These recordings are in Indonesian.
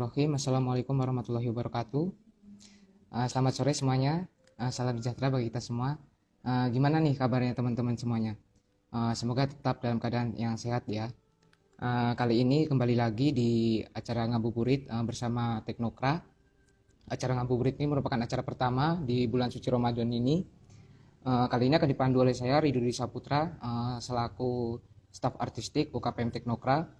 Bismillahirrahmanirrahim. Assalamualaikum warahmatullahi wabarakatuh. Selamat sore semuanya. Salam sejahtera bagi kita semua. Gimana nih kabarnya teman-teman semuanya? Semoga tetap dalam keadaan yang sehat ya. Kali ini kembali lagi di acara Ngabuburit bersama Teknokra. Acara Ngabuburit ini merupakan acara pertama di bulan suci Ramadan ini. Kali ini akan dipandu oleh saya Ridho Saputra selaku staf artistik UKPM Teknokra.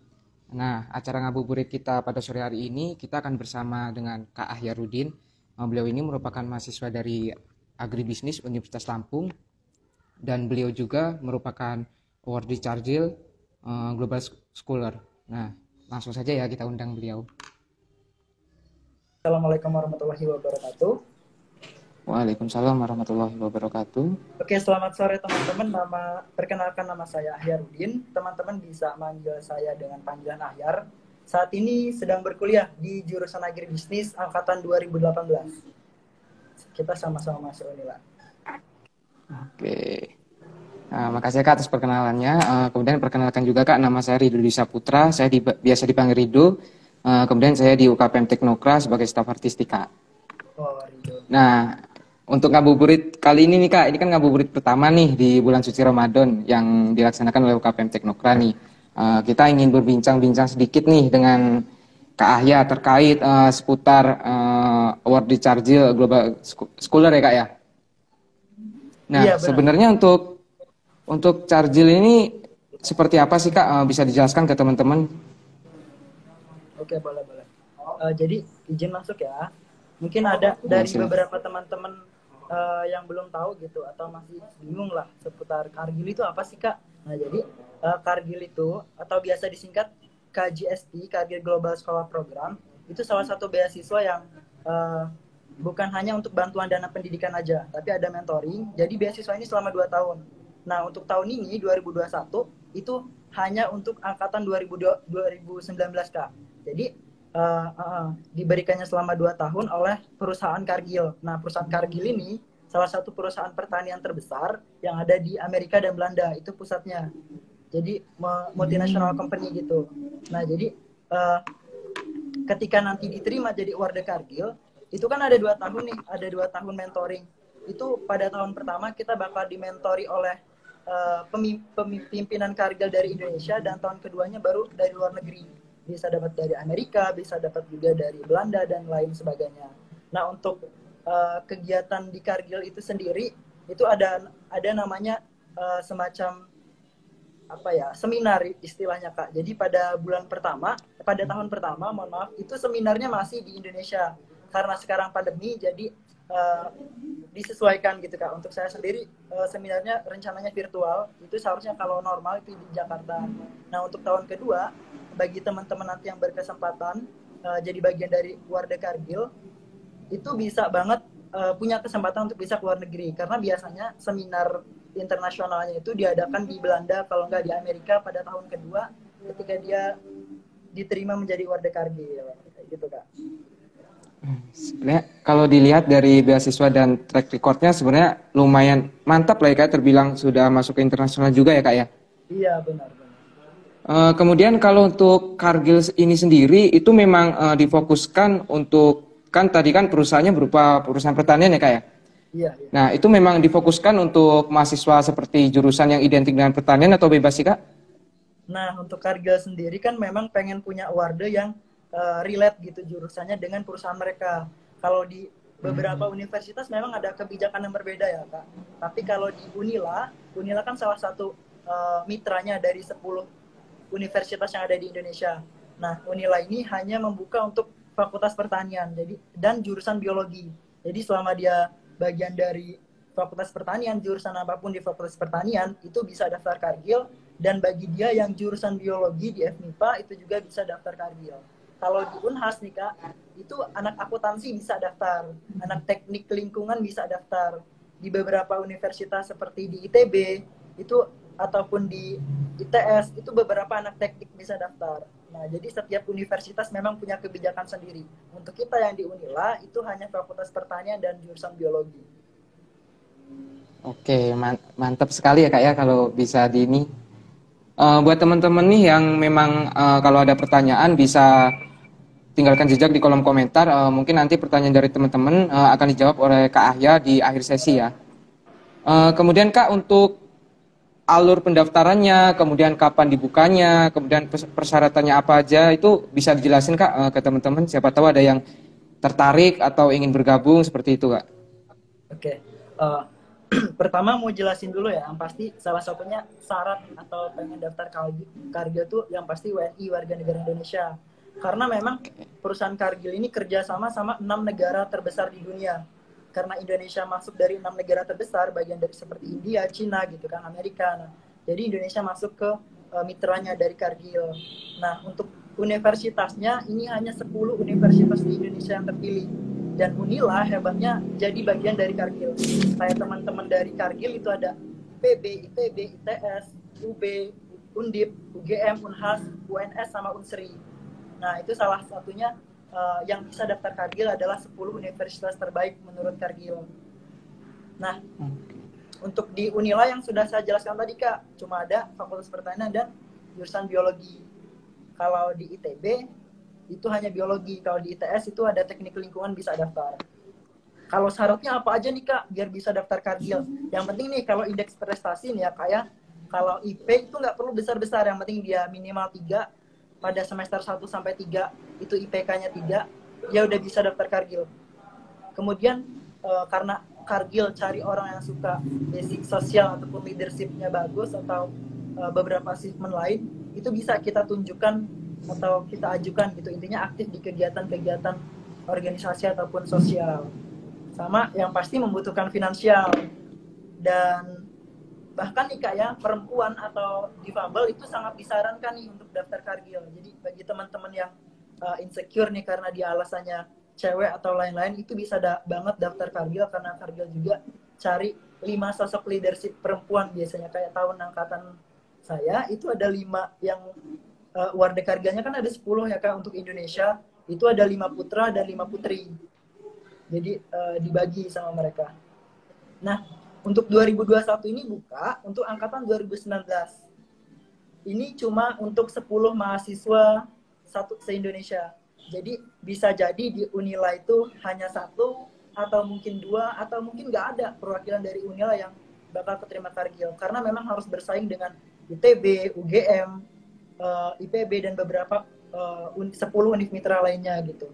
Nah, acara ngabuburit kita pada sore hari ini kita akan bersama dengan Kak Ahyarudin. Beliau ini merupakan mahasiswa dari Agribisnis Universitas Lampung dan beliau juga merupakan award di Chargil Global Scholar. Nah, langsung saja ya kita undang beliau. Assalamualaikum warahmatullahi wabarakatuh. Waalaikumsalam warahmatullahi wabarakatuh. Oke, selamat sore teman-teman. Perkenalkan nama saya Ahyarudin. Teman-teman bisa manggil saya dengan panggilan Ahyar. Saat ini sedang berkuliah di jurusan Agribisnis angkatan 2018. Kita sama-sama masuk Unila. Oke. Nah, makasih Kak atas perkenalannya. Kemudian perkenalkan juga Kak, nama saya Ridho Saputra. Saya biasa dipanggil Ridho. Kemudian saya di UKPM Teknokra sebagai staf artistik Kak. Oh, Ridho. Nah, untuk ngabuburit kali ini nih Kak, ini kan ngabuburit pertama nih di bulan suci Ramadan yang dilaksanakan oleh UKPM Teknokra nih. Kita ingin berbincang-bincang sedikit nih dengan Kak Ahya terkait seputar award di Chargil Global Scholar ya Kak ya. Nah, Iya, sebenarnya untuk Chargil ini seperti apa sih Kak? Bisa dijelaskan ke teman-teman? Oke, boleh. Jadi izin masuk ya. Mungkin ada dari beberapa teman-teman yang belum tahu gitu atau masih bingung lah seputar Kargil itu apa sih Kak? Nah, jadi Kargil itu atau biasa disingkat KGST, Kargil Global Scholar Program, itu salah satu beasiswa yang bukan hanya untuk bantuan dana pendidikan aja, tapi ada mentoring. Jadi beasiswa ini selama 2 tahun. Nah, untuk tahun ini 2021 itu hanya untuk angkatan 2019 Kak. Jadi diberikannya selama 2 tahun oleh perusahaan Cargill. Nah, perusahaan Cargill ini salah satu perusahaan pertanian terbesar yang ada di Amerika dan Belanda, itu pusatnya. Jadi multinational company gitu. Nah, jadi ketika nanti diterima jadi award Cargill, itu kan ada 2 tahun nih, ada 2 tahun mentoring. Itu pada tahun pertama kita bakal dimentori oleh pimpinan Cargill dari Indonesia, dan tahun keduanya baru dari luar negeri. Bisa dapat dari Amerika, bisa dapat juga dari Belanda dan lain sebagainya. Nah, untuk kegiatan di Kargil itu sendiri itu ada namanya semacam apa ya, seminar istilahnya Kak. Jadi pada tahun pertama, mohon maaf, itu seminarnya masih di Indonesia karena sekarang pandemi, jadi disesuaikan gitu Kak. Untuk saya sendiri seminarnya rencananya virtual, itu seharusnya kalau normal itu di Jakarta. Nah, untuk tahun kedua, bagi teman-teman nanti yang berkesempatan jadi bagian dari Warda Kargil, itu bisa banget punya kesempatan untuk bisa keluar negeri, karena biasanya seminar internasionalnya itu diadakan di Belanda, kalau nggak di Amerika pada tahun kedua ketika dia diterima menjadi Warda Kargil, gitu Kak. Sebenarnya kalau dilihat dari beasiswa dan track recordnya sebenarnya lumayan mantap lah ya Kak, terbilang sudah masuk ke internasional juga ya Kak ya. Iya, benar. Kemudian kalau untuk Kargil ini sendiri itu memang difokuskan untuk, kan tadi kan perusahaannya berupa perusahaan pertanian ya Kak ya. Iya. Nah, itu memang difokuskan untuk mahasiswa seperti jurusan yang identik dengan pertanian atau bebas sih Kak? Nah, untuk Kargil sendiri kan memang pengen punya award yang relate gitu jurusannya dengan perusahaan mereka. Kalau di beberapa universitas memang ada kebijakan yang berbeda ya Kak. Tapi kalau di Unila kan salah satu mitranya dari 10 universitas yang ada di Indonesia. Nah, Unila ini hanya membuka untuk fakultas pertanian, dan jurusan biologi. Jadi selama dia bagian dari fakultas pertanian, jurusan apapun di fakultas pertanian itu bisa daftar Kargil, dan bagi dia yang jurusan biologi di FMIPA itu juga bisa daftar Kargil. Kalau di Unhas nih Kak, itu anak akuntansi bisa daftar, anak teknik lingkungan bisa daftar. Di beberapa universitas seperti di ITB itu ataupun di ITS itu beberapa anak teknik bisa daftar. Nah, jadi setiap universitas memang punya kebijakan sendiri. Untuk kita yang di Unila itu hanya fakultas pertanian dan jurusan biologi. Oke, mantap sekali ya Kak ya kalau bisa di ini. Buat teman-teman nih yang memang kalau ada pertanyaan bisa tinggalkan jejak di kolom komentar. Mungkin nanti pertanyaan dari teman-teman akan dijawab oleh Kak Ahya di akhir sesi ya. Kemudian Kak, untuk alur pendaftarannya, kemudian kapan dibukanya, kemudian persyaratannya apa aja, itu bisa dijelasin Kak ke teman-teman. Siapa tahu ada yang tertarik atau ingin bergabung seperti itu Kak. Oke. Eh, pertama mau jelasin dulu ya, yang pasti salah satunya syarat atau pengen daftar Kargil tuh yang pasti WNI, warga negara Indonesia. Karena memang perusahaan Kargil ini kerjasama sama 6 negara terbesar di dunia. Karena Indonesia masuk dari 6 negara terbesar, bagian dari seperti India, Cina gitu kan, Amerika. Nah, jadi Indonesia masuk ke mitranya dari Kargil. Nah, untuk universitasnya ini hanya 10 universitas di Indonesia yang terpilih. Dan Unila hebatnya jadi bagian dari Kargil. Kayak teman-teman dari Kargil itu ada PB, ITB, ITS, UB, Undip, UGM, Unhas, UNS, sama Unsri. Nah, itu salah satunya yang bisa daftar Kargil adalah 10 universitas terbaik menurut Kargil. Nah, untuk di Unila yang sudah saya jelaskan tadi Kak, cuma ada Fakultas Pertanian dan jurusan Biologi. Kalau di ITB itu hanya biologi. Kalau di ITS itu ada teknik lingkungan bisa daftar. Kalau syaratnya apa aja nih Kak biar bisa daftar Kargil? Yang penting nih kalau indeks prestasi nih ya kayak kalau IP itu nggak perlu besar-besar, yang penting dia minimal 3 pada semester 1 sampai 3 itu IPK-nya 3, ya udah bisa daftar Kargil. Kemudian karena Kargil cari orang yang suka basic sosial ataupun leadership-nya bagus atau beberapa achievement lain, itu bisa kita tunjukkan atau kita ajukan gitu, intinya aktif di kegiatan-kegiatan organisasi ataupun sosial. Sama yang pasti membutuhkan finansial, dan bahkan nih Kak ya, perempuan atau difabel itu sangat disarankan nih untuk daftar Kargil. Jadi bagi teman-teman yang insecure nih karena dia alasannya cewek atau lain-lain, itu bisa banget daftar Kargil, karena Kargil juga cari 5 sosok leadership perempuan biasanya. Kayak tahun angkatan saya itu ada 5 yang warga Kargilnya kan ada 10 ya Kak untuk Indonesia, itu ada 5 putra dan 5 putri. Jadi dibagi sama mereka. Nah, untuk 2021 ini buka untuk angkatan 2019. Ini cuma untuk 10 mahasiswa se-Indonesia. Jadi bisa jadi di Unila itu hanya 1 atau mungkin 2 atau mungkin nggak ada perwakilan dari Unila yang bakal keterima Kargil, karena memang harus bersaing dengan ITB, UGM, IPB dan beberapa 10 univ mitra lainnya gitu.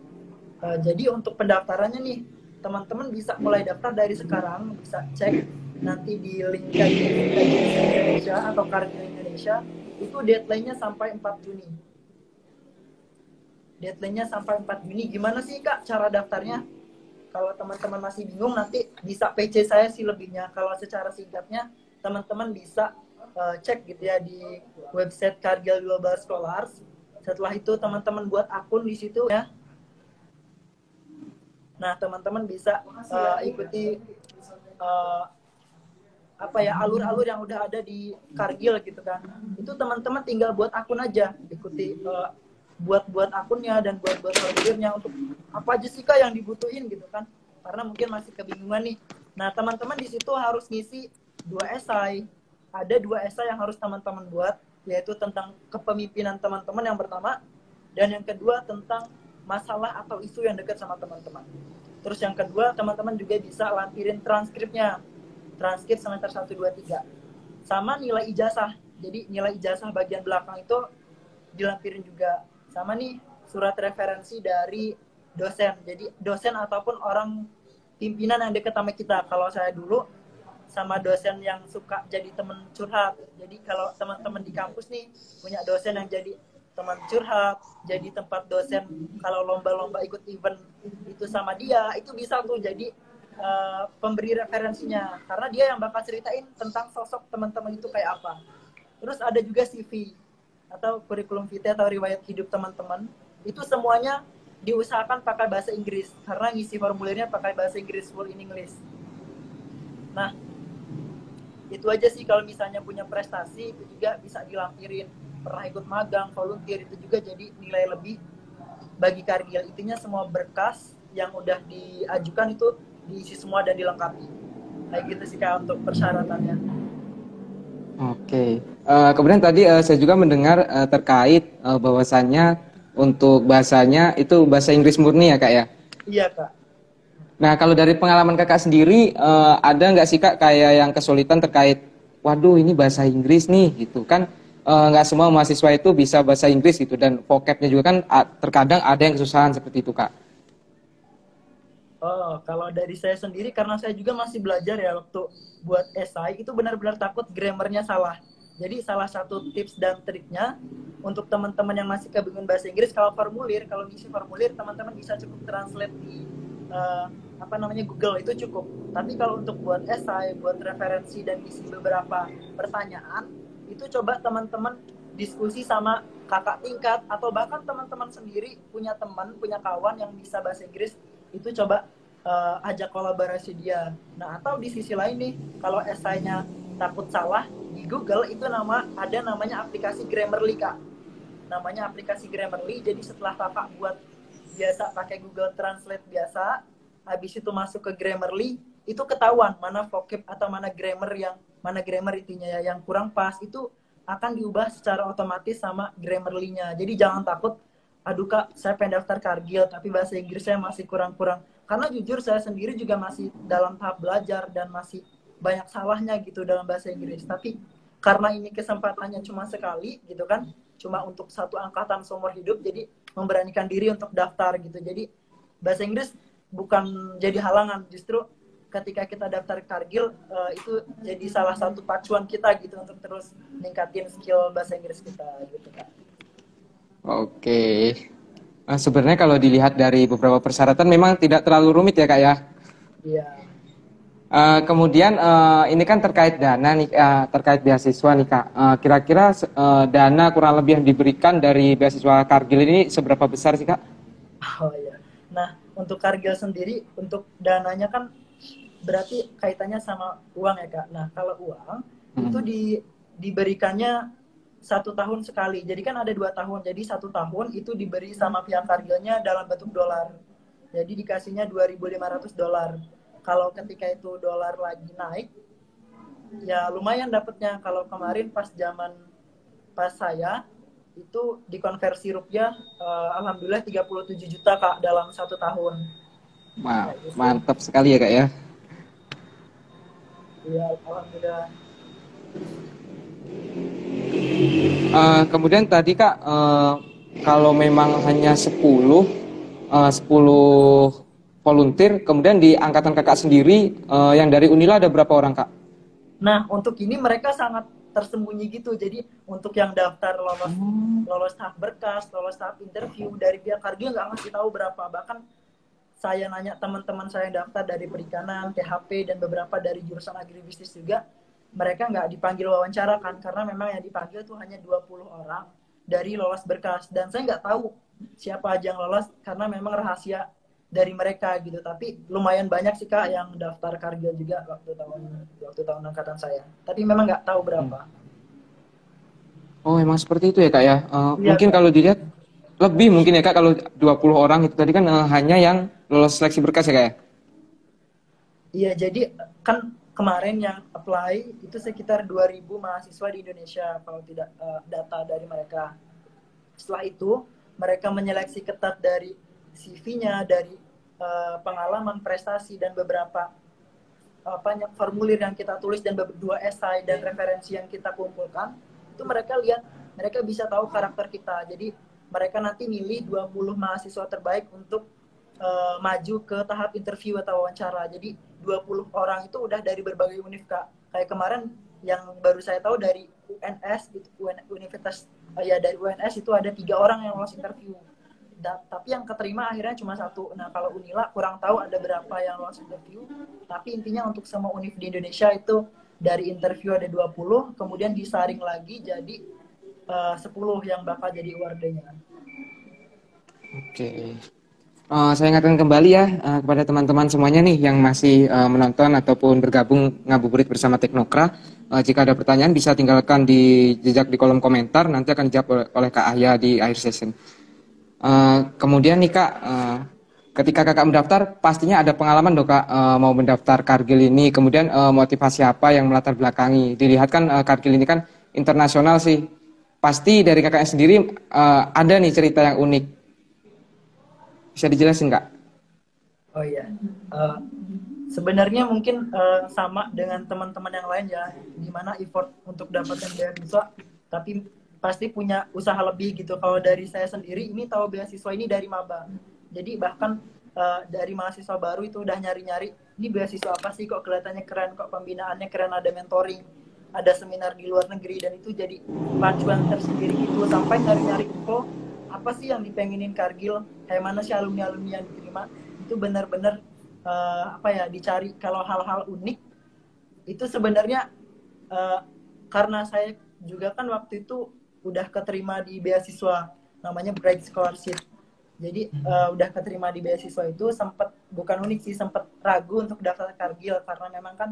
Jadi untuk pendaftarannya nih, teman-teman bisa mulai daftar dari sekarang, bisa cek nanti di link Indonesia atau Kargil Indonesia, itu deadline-nya sampai 4 Juni. Deadline-nya sampai 4 Juni. Gimana sih Kak cara daftarnya? Kalau teman-teman masih bingung, nanti bisa PC saya sih lebihnya. Kalau secara singkatnya, teman-teman bisa cek gitu ya di website Kargil Global Scholars. Setelah itu teman-teman buat akun di situ ya. Nah, teman-teman bisa ikuti alur-alur yang udah ada di Kargil gitu kan. Itu teman-teman tinggal buat akun aja, ikuti buat akunnya dan buat formulirnya untuk apa aja sih Kak yang dibutuhin gitu kan. Karena mungkin masih kebingungan nih. Nah, teman-teman di situ harus ngisi 2 esai. Ada 2 esai yang harus teman-teman buat, yaitu tentang kepemimpinan teman-teman yang pertama, dan yang kedua tentang masalah atau isu yang dekat sama teman-teman. Terus yang kedua, teman-teman juga bisa lampirin transkripnya. Transkrip semester 1, 2, 3. Sama nilai ijazah. Jadi nilai ijazah bagian belakang itu dilampirin juga. Sama nih surat referensi dari dosen. Jadi dosen ataupun orang pimpinan yang dekat sama kita. Kalau saya dulu sama dosen yang suka jadi teman curhat. Jadi kalau teman-teman di kampus nih punya dosen yang jadi teman curhat, jadi tempat dosen kalau lomba-lomba ikut event itu sama dia, itu bisa tuh jadi pemberi referensinya, karena dia yang bakal ceritain tentang sosok teman-teman itu kayak apa. Terus ada juga CV atau kurikulum vitae atau riwayat hidup teman-teman, itu semuanya diusahakan pakai bahasa Inggris, karena ngisi formulirnya pakai bahasa Inggris, full in English. Nah, itu aja sih. Kalau misalnya punya prestasi itu juga bisa dilampirin, pernah ikut magang, volunteer, itu juga jadi nilai lebih bagi Kargil. Intinya semua berkas yang udah diajukan itu diisi semua dan dilengkapi. Kayak gitu sih Kak untuk persyaratannya. Oke. Kemudian tadi saya juga mendengar terkait bahwasannya untuk bahasanya itu bahasa Inggris murni ya Kak ya? Iya Kak. Nah, kalau dari pengalaman Kakak sendiri, ada nggak sih Kak kayak yang kesulitan terkait, waduh ini bahasa Inggris nih gitu kan, nggak semua mahasiswa itu bisa bahasa Inggris gitu, dan vocabnya juga kan terkadang ada yang kesusahan seperti itu Kak. Oh, kalau dari saya sendiri karena saya juga masih belajar ya waktu buat esai itu benar-benar takut grammarnya salah. Jadi salah satu tips dan triknya untuk teman-teman yang masih kebingungan bahasa Inggris, kalau ngisi formulir teman-teman bisa cukup translate di apa namanya Google itu cukup. Tapi kalau untuk buat esai, buat referensi dan isi beberapa pertanyaan itu coba teman-teman diskusi sama kakak tingkat atau bahkan teman-teman sendiri punya teman, punya kawan yang bisa bahasa Inggris itu coba ajak kolaborasi dia. Nah, atau di sisi lain nih, kalau esainya takut salah, di Google itu ada namanya aplikasi Grammarly, Kak. Namanya aplikasi Grammarly, jadi setelah kakak buat biasa pakai Google Translate biasa, habis itu masuk ke Grammarly, itu ketahuan mana vocab atau mana grammar intinya ya, yang kurang pas, itu akan diubah secara otomatis sama Grammarly-nya. Jadi jangan takut, aduh Kak, saya pengen daftar Kargil, tapi bahasa Inggris saya masih kurang-kurang. Karena jujur saya sendiri juga masih dalam tahap belajar dan masih banyak salahnya gitu dalam bahasa Inggris. Tapi karena ini kesempatannya cuma sekali gitu kan, cuma untuk satu angkatan seumur hidup, jadi memberanikan diri untuk daftar gitu. Jadi bahasa Inggris bukan jadi halangan, justru ketika kita daftar Kargil itu jadi salah satu pacuan kita gitu untuk terus meningkatin skill bahasa Inggris kita gitu Kak. Oke. Sebenarnya kalau dilihat dari beberapa persyaratan memang tidak terlalu rumit ya Kak ya. Iya. Kemudian ini kan terkait dana nih, terkait beasiswa nih Kak. Kira-kira dana kurang lebih yang diberikan dari beasiswa Kargil ini seberapa besar sih Kak? Oh iya. Nah, untuk Kargil sendiri, untuk dananya kan berarti kaitannya sama uang ya Kak. Nah, kalau uang itu diberikannya 1 tahun sekali. Jadi kan ada 2 tahun. Jadi 1 tahun itu diberi sama pihak Kargilnya dalam bentuk dolar. Jadi dikasihnya $2.500. Kalau ketika itu dolar lagi naik, ya lumayan dapatnya. Kalau kemarin pas saya itu dikonversi rupiah, alhamdulillah 37 juta Kak dalam 1 tahun. Mantap sekali ya Kak ya. Iya, alhamdulillah. Kemudian tadi Kak, kalau memang hanya 10 volunteer, kemudian di angkatan Kakak sendiri yang dari Unila ada berapa orang Kak? Nah, untuk ini mereka sangat tersembunyi gitu. Jadi untuk yang daftar lolos tahap berkas, lolos tahap interview, dari pihak Kargil nggak ngasih tahu berapa. Bahkan saya nanya teman-teman saya yang daftar dari perikanan, THP, dan beberapa dari jurusan agribisnis juga, mereka nggak dipanggil wawancara kan, karena memang yang dipanggil tuh hanya 20 orang dari lolos berkas. Dan saya nggak tahu siapa aja yang lolos, karena memang rahasia dari mereka gitu. Tapi lumayan banyak sih Kak yang daftar Kargil juga waktu tahun angkatan saya. Tapi memang nggak tahu berapa. Oh, emang seperti itu ya Kak ya. Iya, Mungkin Kak. kalau dilihat lebih mungkin ya Kak, kalau 20 orang itu tadi kan hanya yang lolos seleksi berkas ya Kak ya. Iya, jadi kan kemarin yang apply itu sekitar 2.000 mahasiswa di Indonesia kalau tidak data dari mereka. Setelah itu mereka menyeleksi ketat dari CV-nya, dari pengalaman, prestasi, dan beberapa formulir yang kita tulis dan dua esai dan referensi yang kita kumpulkan. Itu mereka lihat, mereka bisa tahu karakter kita. Jadi mereka nanti milih 20 mahasiswa terbaik untuk maju ke tahap interview atau wawancara. Jadi 20 orang itu udah dari berbagai univ Kak. Kayak kemarin yang baru saya tahu dari UNS, Universitas dari UNS itu ada 3 orang yang lolos interview. Tapi yang keterima akhirnya cuma 1. Nah, kalau Unila kurang tahu ada berapa yang lolos interview. Tapi intinya untuk semua univ di Indonesia itu dari interview ada 20, kemudian disaring lagi jadi 10 yang bakal jadi awardnya. Oke. Saya ingatkan kembali ya kepada teman-teman semuanya nih yang masih menonton ataupun bergabung ngabuburit bersama Teknokra. Jika ada pertanyaan bisa tinggalkan di jejak di kolom komentar, nanti akan dijawab oleh Kak Ahya di akhir session. Kemudian nih Kak, ketika Kakak mendaftar pastinya ada pengalaman dong Kak mau mendaftar Kargil ini. Kemudian motivasi apa yang melatar belakangi? Dilihat kan Kargil ini kan internasional sih. pasti dari kakaknya sendiri ada nih cerita yang unik. Bisa dijelasin Kak? Oh iya, Eh, sebenarnya mungkin sama dengan teman-teman yang lain ya, gimana effort untuk dapatkan beasiswa, tapi pasti punya usaha lebih gitu. Kalau dari saya sendiri, ini tahu beasiswa ini dari maba. Jadi bahkan dari mahasiswa baru itu udah nyari-nyari, ini beasiswa apa sih kok kelihatannya keren, kok pembinaannya keren, ada mentoring, ada seminar di luar negeri, dan itu jadi pacuan tersendiri gitu. Sampai nyari-nyari info, apa sih yang dipengenin Kargil, kayak mana sih alumni-alumni yang diterima, itu benar-benar apa ya, dicari. Kalau hal-hal unik itu sebenarnya karena saya juga kan waktu itu udah keterima di beasiswa namanya Bright Scholarship. Jadi udah keterima di beasiswa itu, sempat bukan unik sih, sempat ragu untuk daftar Kargil karena memang kan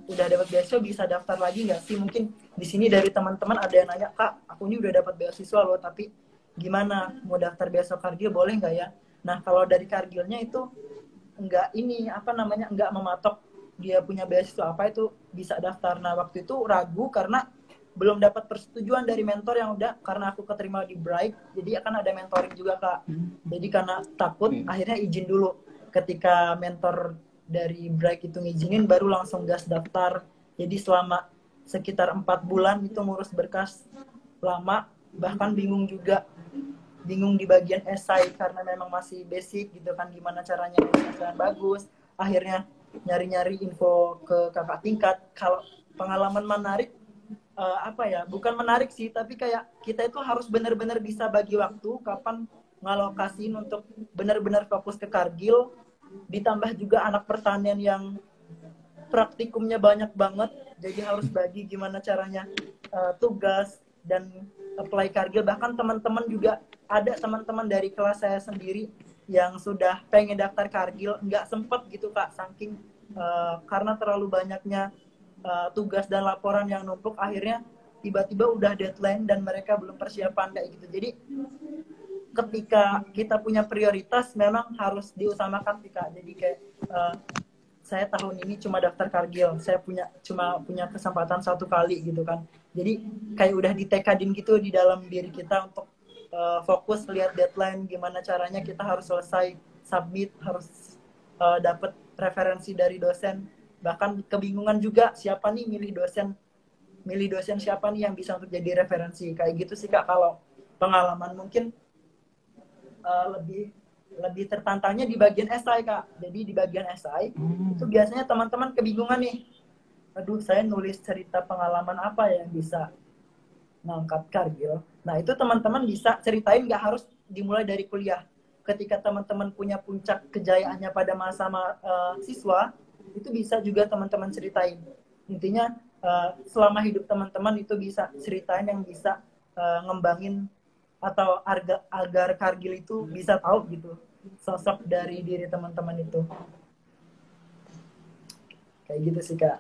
udah dapat beasiswa, bisa daftar lagi nggak sih? Mungkin di sini dari teman-teman ada yang nanya, Kak, aku ini udah dapat beasiswa loh, tapi gimana mau daftar beasiswa Kargil, boleh nggak ya? Nah, kalau dari Kargilnya itu nggak ini apa namanya, nggak mematok dia punya beasiswa apa itu bisa daftar. Nah, waktu itu ragu karena belum dapat persetujuan dari mentor yang udah, karena aku keterima di Bright, jadi akan ada mentoring juga Kak. Jadi karena takut, akhirnya izin dulu. Ketika mentor dari Bright itu ngizinin, baru langsung gas daftar. Jadi selama sekitar 4 bulan itu ngurus berkas lama, bahkan bingung juga, bingung di bagian esai karena memang masih basic gitu kan, gimana caranya esai dengan bagus. Akhirnya nyari-nyari info ke kakak tingkat. Kalau pengalaman menarik, apa ya, bukan menarik sih, tapi kayak kita itu harus benar-benar bisa bagi waktu kapan ngalokasiin untuk benar-benar fokus ke Kargil. Ditambah juga anak pertanian yang praktikumnya banyak banget, jadi harus bagi gimana caranya tugas dan apply Kargil. Bahkan teman-teman juga, ada teman-teman dari kelas saya sendiri yang sudah pengen daftar Kargil, nggak sempet gitu Kak, saking karena terlalu banyaknya tugas dan laporan yang numpuk, akhirnya tiba-tiba udah deadline dan mereka belum persiapan kayak gitu. Jadi ketika kita punya prioritas, memang harus diutamakan sih Kak. Jadi kayak saya tahun ini cuma daftar Kargil, saya cuma punya kesempatan 1 kali gitu kan. Jadi kayak udah ditekadin gitu di dalam diri kita untuk fokus lihat deadline, gimana caranya kita harus selesai submit, harus dapat referensi dari dosen. Bahkan kebingungan juga siapa nih milih dosen siapa nih yang bisa untuk jadi referensi, kayak gitu sih Kak. Kalau pengalaman mungkin lebih tertantangnya di bagian esai Kak. Jadi di bagian esai itu biasanya teman-teman kebingungan nih, aduh saya nulis cerita pengalaman apa yang bisa ngangkat Kargil. Nah itu teman-teman bisa ceritain, nggak harus dimulai dari kuliah. Ketika teman-teman punya puncak kejayaannya pada masa siswa, itu bisa juga teman-teman ceritain. Intinya selama hidup teman-teman itu bisa ceritain yang bisa ngembangin, atau agar Kargil itu bisa tahu gitu sosok dari diri teman-teman itu. Kayak gitu sih Kak.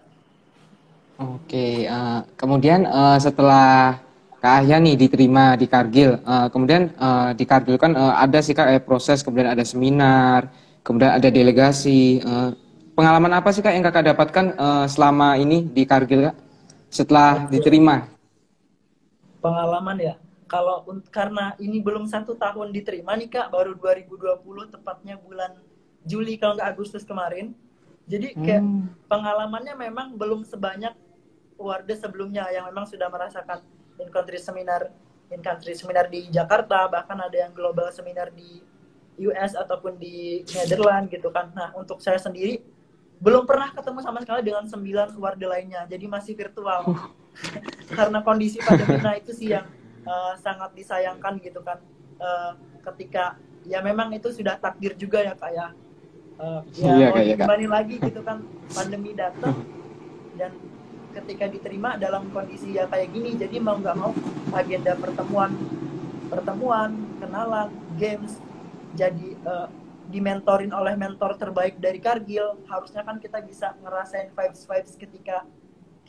Oke, kemudian setelah Kak Ahya nih diterima di Kargil, kemudian di Kargil kan ada sih Kak proses, kemudian ada seminar, kemudian ada delegasi. Pengalaman apa sih Kak yang Kakak dapatkan selama ini di Kargil Kak, setelah Oke. diterima? Pengalaman ya. Kalau karena ini belum 1 tahun diterima nih Kak, baru 2020, tepatnya bulan Juli kalau nggak Agustus kemarin. Jadi kayak pengalamannya memang belum sebanyak Wardah sebelumnya yang memang sudah merasakan in-country seminar di Jakarta, bahkan ada yang global seminar di US ataupun di Netherlands gitu kan. Nah untuk saya sendiri belum pernah ketemu sama sekali dengan 9 Wardah lainnya, jadi masih virtual. Karena kondisi pandemi, nah itu sih yang sangat disayangkan gitu kan. Ketika ya memang itu sudah takdir juga ya Kak ya. Ya mau gimana lagi gitu kan, pandemi datang dan ketika diterima dalam kondisi ya kayak gini, jadi mau nggak mau agenda pertemuan, kenalan, games, jadi dimentorin oleh mentor terbaik dari Kargil. Harusnya kan kita bisa ngerasain vibes ketika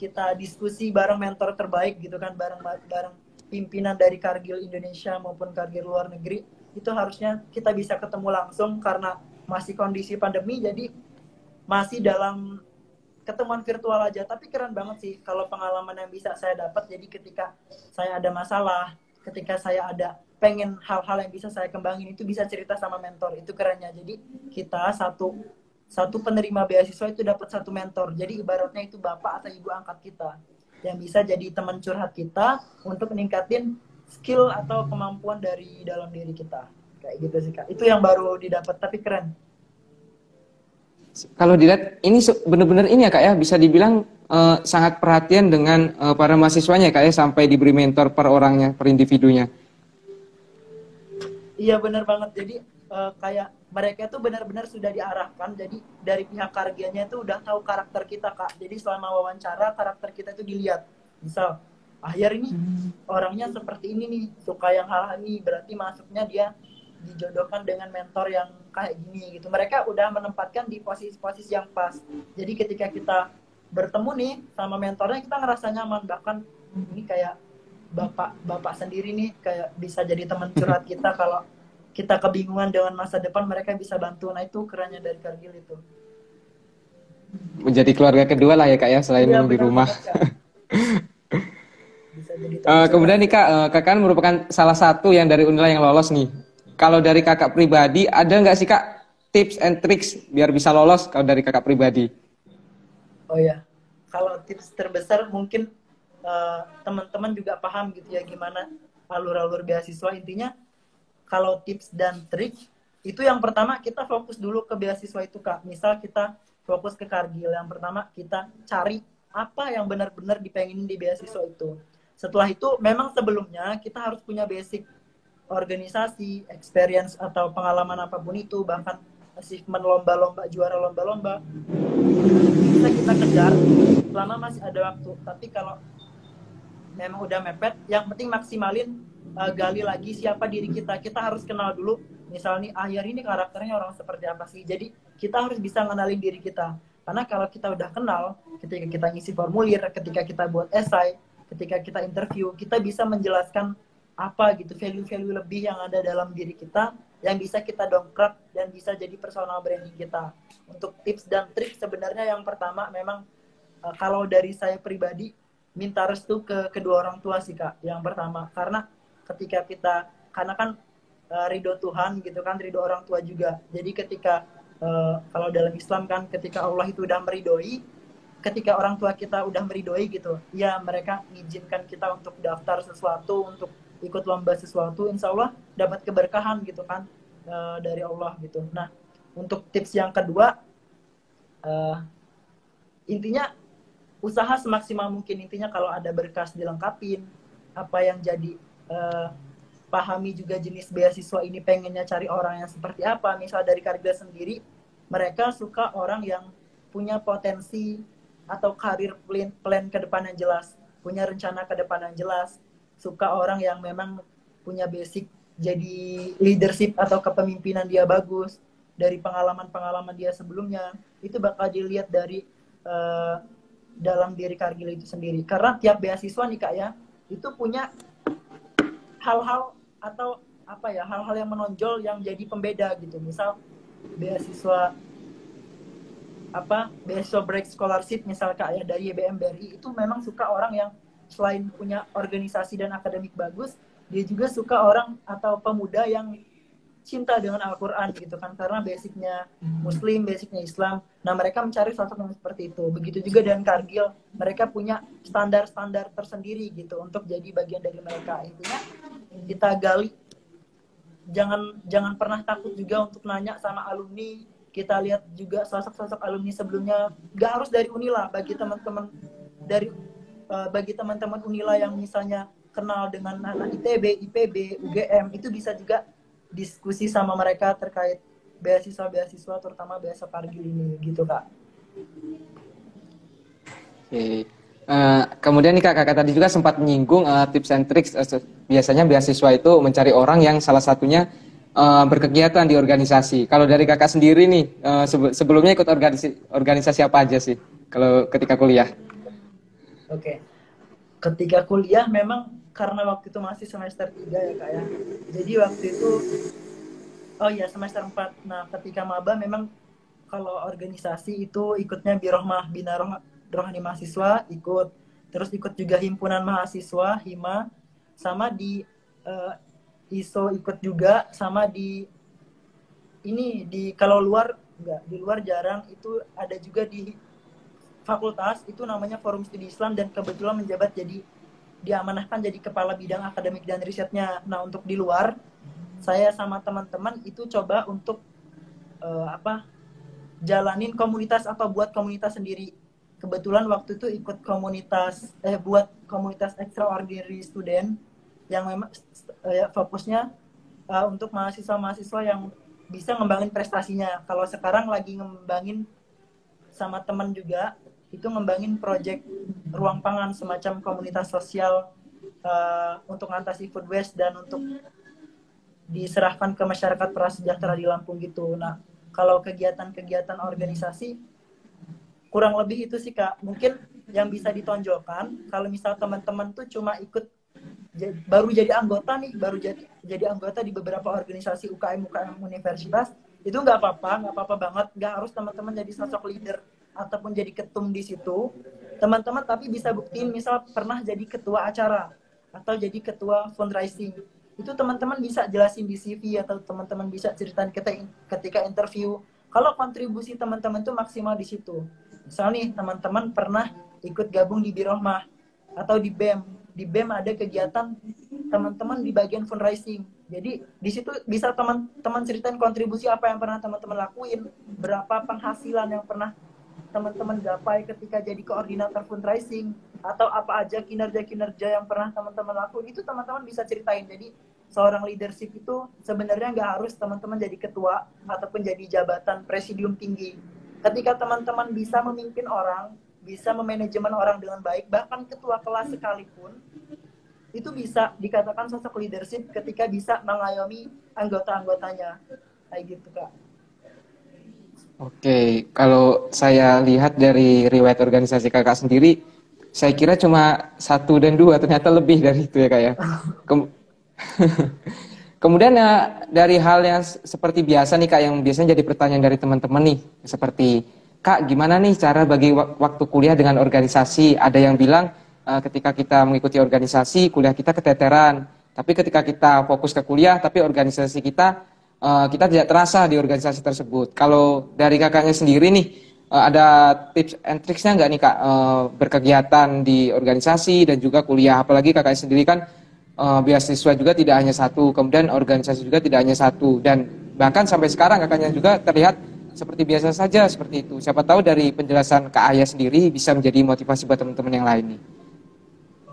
kita diskusi bareng mentor terbaik gitu kan, bareng pimpinan dari Kargil Indonesia maupun Kargil luar negeri. Itu harusnya kita bisa ketemu langsung, karena masih kondisi pandemi, jadi masih dalam ketemuan virtual aja, tapi keren banget sih kalau pengalaman yang bisa saya dapat. Jadi ketika saya ada masalah, ketika saya ada pengen hal-hal yang bisa saya kembangin, itu bisa cerita sama mentor, itu kerennya. Jadi kita satu satu penerima beasiswa itu dapat satu mentor, jadi ibaratnya itu bapak atau ibu angkat kita yang bisa jadi teman curhat kita untuk meningkatin skill atau kemampuan dari dalam diri kita, kayak gitu sih kak. Itu yang baru didapat, tapi keren. Kalau dilihat ini benar-benar ini ya kak ya, bisa dibilang sangat perhatian dengan para mahasiswanya kak ya, sampai diberi mentor per orangnya, per individunya. Iya benar banget. Jadi kayak mereka tuh benar-benar sudah diarahkan. Jadi dari pihak Kargianya itu udah tahu karakter kita kak. Jadi selama wawancara karakter kita itu dilihat. Misal Ahyar ini orangnya seperti ini nih, suka yang hal-hal ini, berarti masuknya dia dijodohkan dengan mentor yang kayak gini gitu. Mereka udah menempatkan di posisi-posisi yang pas. Jadi ketika kita bertemu nih sama mentornya, kita ngerasa nyaman. Bahkan ini kayak bapak sendiri nih, kayak bisa jadi teman curhat kita. Kalau kita kebingungan dengan masa depan, mereka bisa bantu. Nah itu kerennya dari Kargil itu. Menjadi keluarga kedua lah ya kak ya, selain Iya di benar rumah. banget kak. Bisa jadi teman Kemudian curhat. nih kak, kakak kan merupakan salah satu yang dari Unila yang lolos nih. Kalau dari kakak pribadi, ada nggak sih kak tips and tricks biar bisa lolos kalau dari kakak pribadi? Oh ya, kalau tips terbesar mungkin teman-teman juga paham gitu ya gimana alur-alur beasiswa. Intinya kalau tips dan trik itu yang pertama kita fokus dulu ke beasiswa itu kak. Misal kita fokus ke Kargil, yang pertama kita cari apa yang benar-benar dipengenin di beasiswa itu. Setelah itu memang sebelumnya kita harus punya basic organisasi, experience atau pengalaman apapun itu, bahkan achievement lomba-lomba, juara lomba-lomba bisa kita kejar selama masih ada waktu. Tapi kalau memang udah mepet, yang penting maksimalin, gali lagi siapa diri kita. Kita harus kenal dulu, misalnya Ahyar ini karakternya orang seperti apa sih. Jadi kita harus bisa ngenalin diri kita, karena kalau kita udah kenal, ketika kita ngisi formulir, ketika kita buat esai, ketika kita interview, kita bisa menjelaskan apa gitu value-value lebih yang ada dalam diri kita, yang bisa kita dongkrak dan bisa jadi personal branding kita. Untuk tips dan trik sebenarnya yang pertama memang kalau dari saya pribadi minta restu ke kedua orang tua sih kak, yang pertama. Karena ketika kita, karena kan ridho Tuhan gitu kan, ridho orang tua juga. Jadi ketika kalau dalam Islam kan ketika Allah itu udah meridoi, ketika orang tua kita udah meridoi gitu, ya mereka mengizinkan kita untuk daftar sesuatu, untuk ikut lomba sesuatu, insya Allah dapat keberkahan gitu kan dari Allah gitu. Nah untuk tips yang kedua, intinya usaha semaksimal mungkin. Intinya kalau ada berkas dilengkapin, apa yang jadi pahami juga jenis beasiswa ini pengennya cari orang yang seperti apa. Misal dari Karga sendiri, mereka suka orang yang punya potensi atau karir plan ke depan yang jelas, punya rencana ke depan yang jelas, suka orang yang memang punya basic jadi leadership atau kepemimpinan dia bagus, dari pengalaman-pengalaman dia sebelumnya, itu bakal dilihat dari dalam diri Kargil itu sendiri. Karena tiap beasiswa nih kak ya, itu punya hal-hal atau apa ya, hal-hal yang menonjol yang jadi pembeda gitu. Misal beasiswa beasiswa break scholarship misal kak ya dari YBM BRI, itu memang suka orang yang selain punya organisasi dan akademik bagus, dia juga suka orang atau pemuda yang cinta dengan Al-Quran gitu kan, karena basicnya Muslim, basicnya Islam. Nah mereka mencari sosok yang seperti itu. Begitu juga dengan Kargil, mereka punya standar-standar tersendiri gitu untuk jadi bagian dari mereka. Intinya kita gali, jangan pernah takut juga untuk nanya sama alumni. Kita lihat juga sosok-sosok alumni sebelumnya, gak harus dari Unila. Bagi teman-teman bagi teman-teman Unila yang misalnya kenal dengan anak ITB, IPB, UGM, itu bisa juga diskusi sama mereka terkait beasiswa-beasiswa, terutama beasiswa Kargil ini gitu kak. Oke. Kemudian nih kakak tadi juga sempat menyinggung tips and tricks. Biasanya beasiswa itu mencari orang yang salah satunya berkegiatan di organisasi. Kalau dari kakak sendiri nih, sebelumnya ikut organisasi apa aja sih kalau ketika kuliah? Oke. Ketika kuliah memang karena waktu itu masih semester 3 ya kak ya. Jadi waktu itu, oh iya semester 4. Nah ketika maba memang kalau organisasi itu ikutnya Birohmah, Bina Rohani Mahasiswa ikut, terus ikut juga himpunan mahasiswa Hima, sama di eh, ISO ikut juga, sama di ini di kalau luar enggak, di luar jarang, itu ada juga di fakultas itu namanya Forum Studi Islam, dan kebetulan menjabat jadi diamanahkan jadi kepala bidang akademik dan risetnya. Nah, untuk di luar saya sama teman-teman itu coba untuk apa jalanin komunitas apa buat komunitas sendiri. Kebetulan waktu itu ikut komunitas buat komunitas extraordinary student yang memang fokusnya untuk mahasiswa-mahasiswa yang bisa ngembangin prestasinya. Kalau sekarang lagi ngembangin sama teman juga, itu ngembangin project ruang pangan, semacam komunitas sosial untuk mengatasi food waste dan untuk diserahkan ke masyarakat prasejahtera di Lampung gitu. Nah, kalau kegiatan-kegiatan organisasi kurang lebih itu sih Kak. Mungkin yang bisa ditonjolkan kalau misal teman-teman tuh cuma ikut baru jadi anggota nih, baru jadi anggota di beberapa organisasi UKM universitas, itu nggak apa-apa banget, nggak harus teman-teman jadi sosok leader ataupun jadi ketum di situ. Teman-teman tapi bisa buktiin misal pernah jadi ketua acara atau jadi ketua fundraising. Itu teman-teman bisa jelasin di CV atau teman-teman bisa ceritain ketika interview. Kalau kontribusi teman-teman tuh maksimal di situ. Misal nih teman-teman pernah ikut gabung di Birohmah atau di BEM. Di BEM ada kegiatan teman-teman di bagian fundraising. Jadi di situ bisa teman-teman ceritain kontribusi apa yang pernah teman-teman lakuin, berapa penghasilan yang pernah teman-teman gapai ketika jadi koordinator fundraising, atau apa aja kinerja-kinerja yang pernah teman-teman lakuin, itu teman-teman bisa ceritain. Jadi seorang leadership itu sebenarnya nggak harus teman-teman jadi ketua ataupun jadi jabatan presidium tinggi. Ketika teman-teman bisa memimpin orang, bisa memanajemen orang dengan baik, bahkan ketua kelas sekalipun, itu bisa dikatakan sosok leadership ketika bisa mengayomi anggota-anggotanya. Kayak gitu, Kak. Oke, kalau saya lihat dari riwayat organisasi kakak sendiri, saya kira cuma 1 dan 2, ternyata lebih dari itu ya kak ya. Kemudian ya, dari hal yang seperti biasa nih kak, yang biasanya jadi pertanyaan dari teman-teman nih, seperti kak gimana nih cara bagi waktu kuliah dengan organisasi? Ada yang bilang ketika kita mengikuti organisasi, kuliah kita keteteran. Tapi ketika kita fokus ke kuliah, tapi organisasi kita tidak terasa di organisasi tersebut. Kalau dari kakaknya sendiri nih, ada tips and tricksnya nggak nih kak, berkegiatan di organisasi dan juga kuliah? Apalagi kakaknya sendiri kan beasiswa juga tidak hanya satu, kemudian organisasi juga tidak hanya satu, dan bahkan sampai sekarang kakaknya juga terlihat seperti biasa saja seperti itu. Siapa tahu dari penjelasan Kak Ayah sendiri bisa menjadi motivasi buat teman-teman yang lain nih.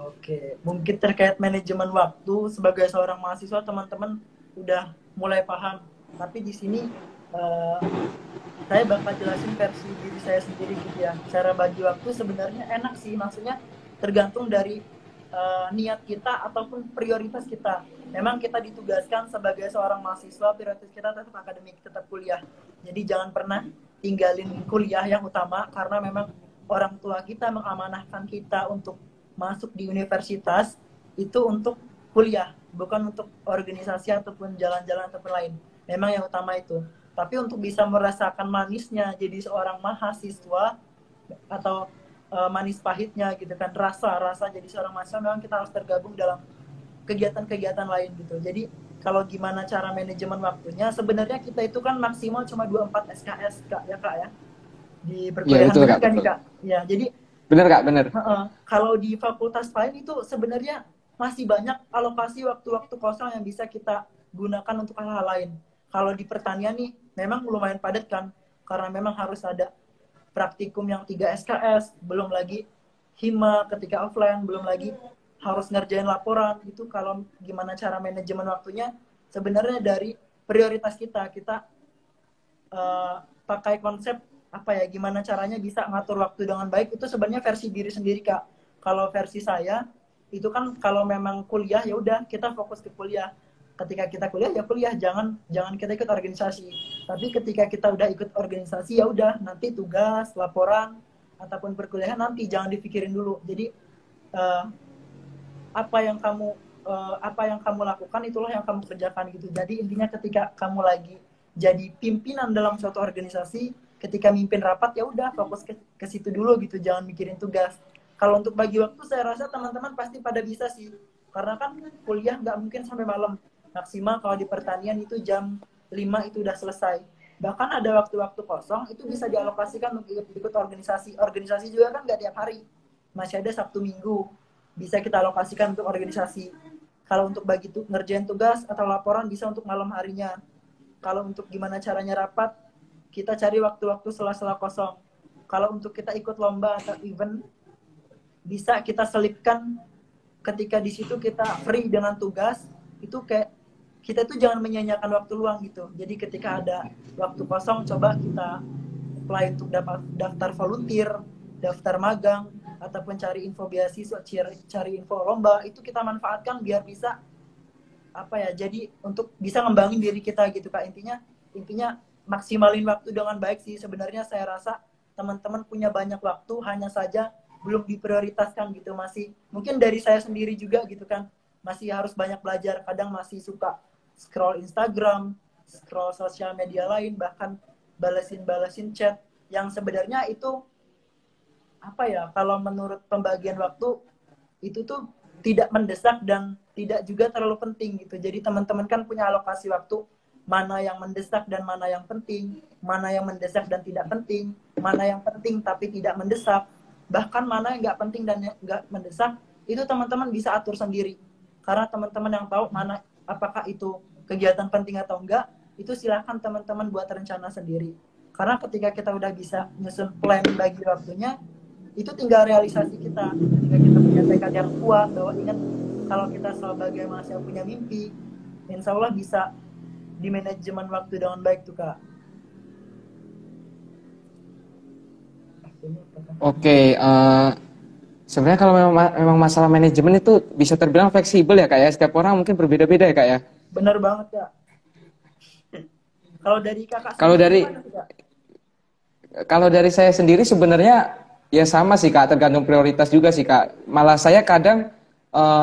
Oke, mungkin terkait manajemen waktu sebagai seorang mahasiswa teman-teman udah mulai paham. Tapi di sini saya bakal jelasin versi diri saya sendiri gitu ya. Cara bagi waktu sebenarnya enak sih, maksudnya tergantung dari niat kita ataupun prioritas kita. Memang kita ditugaskan sebagai seorang mahasiswa, prioritas kita tetap akademik, tetap kuliah. Jadi jangan pernah tinggalin kuliah yang utama, karena memang orang tua kita mengamanahkan kita untuk masuk di universitas itu untuk kuliah, bukan untuk organisasi ataupun jalan-jalan ataupun lain. Memang yang utama itu. Tapi untuk bisa merasakan manisnya jadi seorang mahasiswa atau manis pahitnya gitu kan, rasa jadi seorang mahasiswa, memang kita harus tergabung dalam kegiatan-kegiatan lain gitu. Jadi kalau gimana cara manajemen waktunya, sebenarnya kita itu kan maksimal cuma 24 SKS Kak ya Kak ya. Di perkuliahan Betul, benar Kak, kan betul. Kak? Ya, jadi Bener kak, bener. kalau di fakultas lain itu sebenarnya masih banyak alokasi waktu-waktu kosong yang bisa kita gunakan untuk hal-hal lain. Kalau di pertanian nih, memang lumayan padat kan, karena memang harus ada praktikum yang 3 SKS, belum lagi hima ketika offline, belum lagi harus ngerjain laporan. Itu kalau gimana cara manajemen waktunya, sebenarnya dari prioritas kita pakai konsep apa ya, gimana caranya bisa ngatur waktu dengan baik, itu sebenarnya versi diri sendiri Kak. Kalau versi saya itu kan kalau memang kuliah ya udah kita fokus ke kuliah. Ketika kita kuliah ya kuliah, jangan kita ikut organisasi. Tapi ketika kita udah ikut organisasi ya udah, nanti tugas, laporan ataupun perkuliahan nanti jangan dipikirin dulu. Jadi apa yang kamu lakukan itulah yang kamu kerjakan gitu. Jadi intinya ketika kamu lagi jadi pimpinan dalam suatu organisasi, ketika mimpin rapat ya udah fokus ke situ dulu gitu, jangan mikirin tugas. Kalau untuk bagi waktu saya rasa teman-teman pasti pada bisa sih, karena kan kuliah nggak mungkin sampai malam, maksimal kalau di pertanian itu jam 5 itu udah selesai. Bahkan ada waktu-waktu kosong itu bisa dialokasikan untuk ikut organisasi. Organisasi juga kan nggak tiap hari, masih ada Sabtu Minggu, bisa kita alokasikan untuk organisasi. Kalau untuk bagi ngerjain tugas atau laporan bisa untuk malam harinya. Kalau untuk gimana caranya rapat, kita cari waktu-waktu sela-sela kosong. Kalau untuk kita ikut lomba atau event, bisa kita selipkan ketika di situ kita free dengan tugas, itu kayak kita tuh jangan menyanyiakan waktu luang gitu. Jadi ketika ada waktu kosong, coba kita apply untuk daftar volunteer, daftar magang, ataupun cari info beasiswa, cari info lomba, itu kita manfaatkan biar bisa apa ya, jadi untuk bisa ngembangin diri kita gitu Kak. Intinya maksimalin waktu dengan baik sih. Sebenarnya saya rasa teman-teman punya banyak waktu, hanya saja belum diprioritaskan gitu. Masih mungkin dari saya sendiri juga gitu kan, masih harus banyak belajar. Kadang masih suka scroll Instagram, scroll sosial media lain, bahkan balesin chat yang sebenarnya itu apa ya, kalau menurut pembagian waktu itu tuh tidak mendesak dan tidak juga terlalu penting gitu. Jadi teman-teman kan punya alokasi waktu, mana yang mendesak dan mana yang penting, mana yang mendesak dan tidak penting, mana yang penting tapi tidak mendesak, bahkan mana yang nggak penting dan nggak mendesak, itu teman-teman bisa atur sendiri. Karena teman-teman yang tahu mana apakah itu kegiatan penting atau enggak, itu silahkan teman-teman buat rencana sendiri. Karena ketika kita udah bisa nyusun plan bagi waktunya, itu tinggal realisasi kita. Ketika kita punya tekad yang kuat bahwa ingat, kalau kita sebagai mahasiswa punya mimpi, insya Allah bisa di manajemen waktu dengan baik tuh Kak. Oke, sebenarnya kalau memang masalah manajemen itu bisa terbilang fleksibel ya Kak ya. Setiap orang mungkin berbeda-beda ya Kak ya. Benar banget Kak. Kalau dari Kakak Kalau sendiri dari gimana sih, Kak? kalau dari saya sendiri sebenarnya ya sama sih Kak, tergantung prioritas juga sih Kak. Malah saya kadang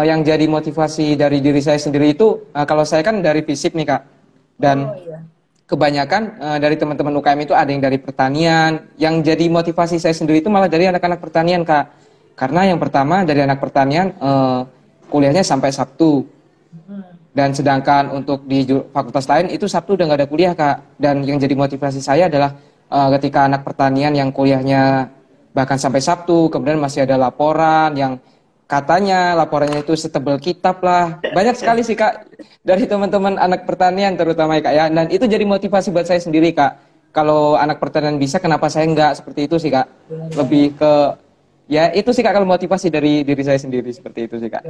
yang jadi motivasi dari diri saya sendiri itu kalau saya kan dari fisik nih Kak. Dan Oh iya. kebanyakan dari teman-teman UKM itu ada yang dari pertanian. Yang jadi motivasi saya sendiri itu malah dari anak-anak pertanian Kak. Karena yang pertama dari anak pertanian kuliahnya sampai Sabtu. Dan sedangkan untuk di fakultas lain itu Sabtu udah nggak ada kuliah Kak. Dan yang jadi motivasi saya adalah ketika anak pertanian yang kuliahnya bahkan sampai Sabtu, kemudian masih ada laporan yang katanya laporannya itu setebal kitab lah. Banyak sekali sih Kak dari teman-teman anak pertanian terutama ya Kak ya. Dan itu jadi motivasi buat saya sendiri Kak. Kalau anak pertanian bisa, kenapa saya enggak? Seperti itu sih Kak. Lebih ke ya itu sih Kak kalau motivasi dari diri saya sendiri seperti itu sih Kak.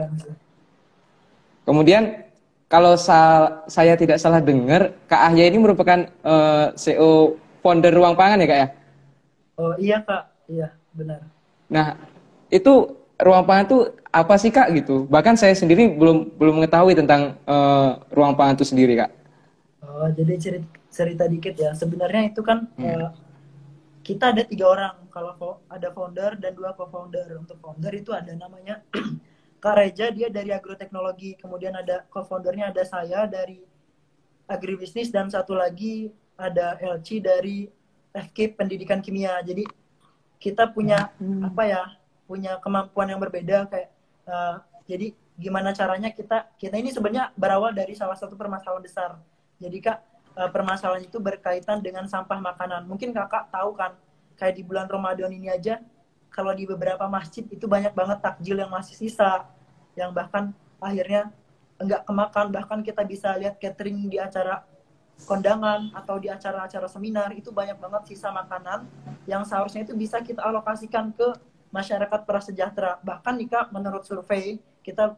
Kemudian kalau saya tidak salah dengar, Kak Ahya ini merupakan CEO founder Ruang Pangan ya Kak ya? Oh iya Kak, iya benar. Nah, itu Ruang Pangan itu apa sih Kak gitu? Bahkan saya sendiri belum mengetahui tentang Ruang Pangan itu sendiri Kak. Oh, jadi cerita dikit ya. Sebenarnya itu kan kita ada 3 orang. Kalau ada founder dan 2 co-founder. Untuk founder itu ada namanya Kak Reja, dia dari agroteknologi. Kemudian ada co-foundernya ada saya dari agribisnis, dan satu lagi ada LC dari FK Pendidikan Kimia. Jadi kita punya apa ya, punya kemampuan yang berbeda kayak jadi gimana caranya kita ini sebenarnya berawal dari salah satu permasalahan besar. Jadi Kak, permasalahan itu berkaitan dengan sampah makanan. Mungkin Kakak tahu kan, kayak di bulan Ramadan ini aja, kalau di beberapa masjid itu banyak banget takjil yang masih sisa, yang bahkan akhirnya enggak kemakan. Bahkan kita bisa lihat catering di acara kondangan atau di acara-acara seminar, itu banyak banget sisa makanan yang seharusnya itu bisa kita alokasikan ke masyarakat prasejahtera. Bahkan nih Kak, menurut survei kita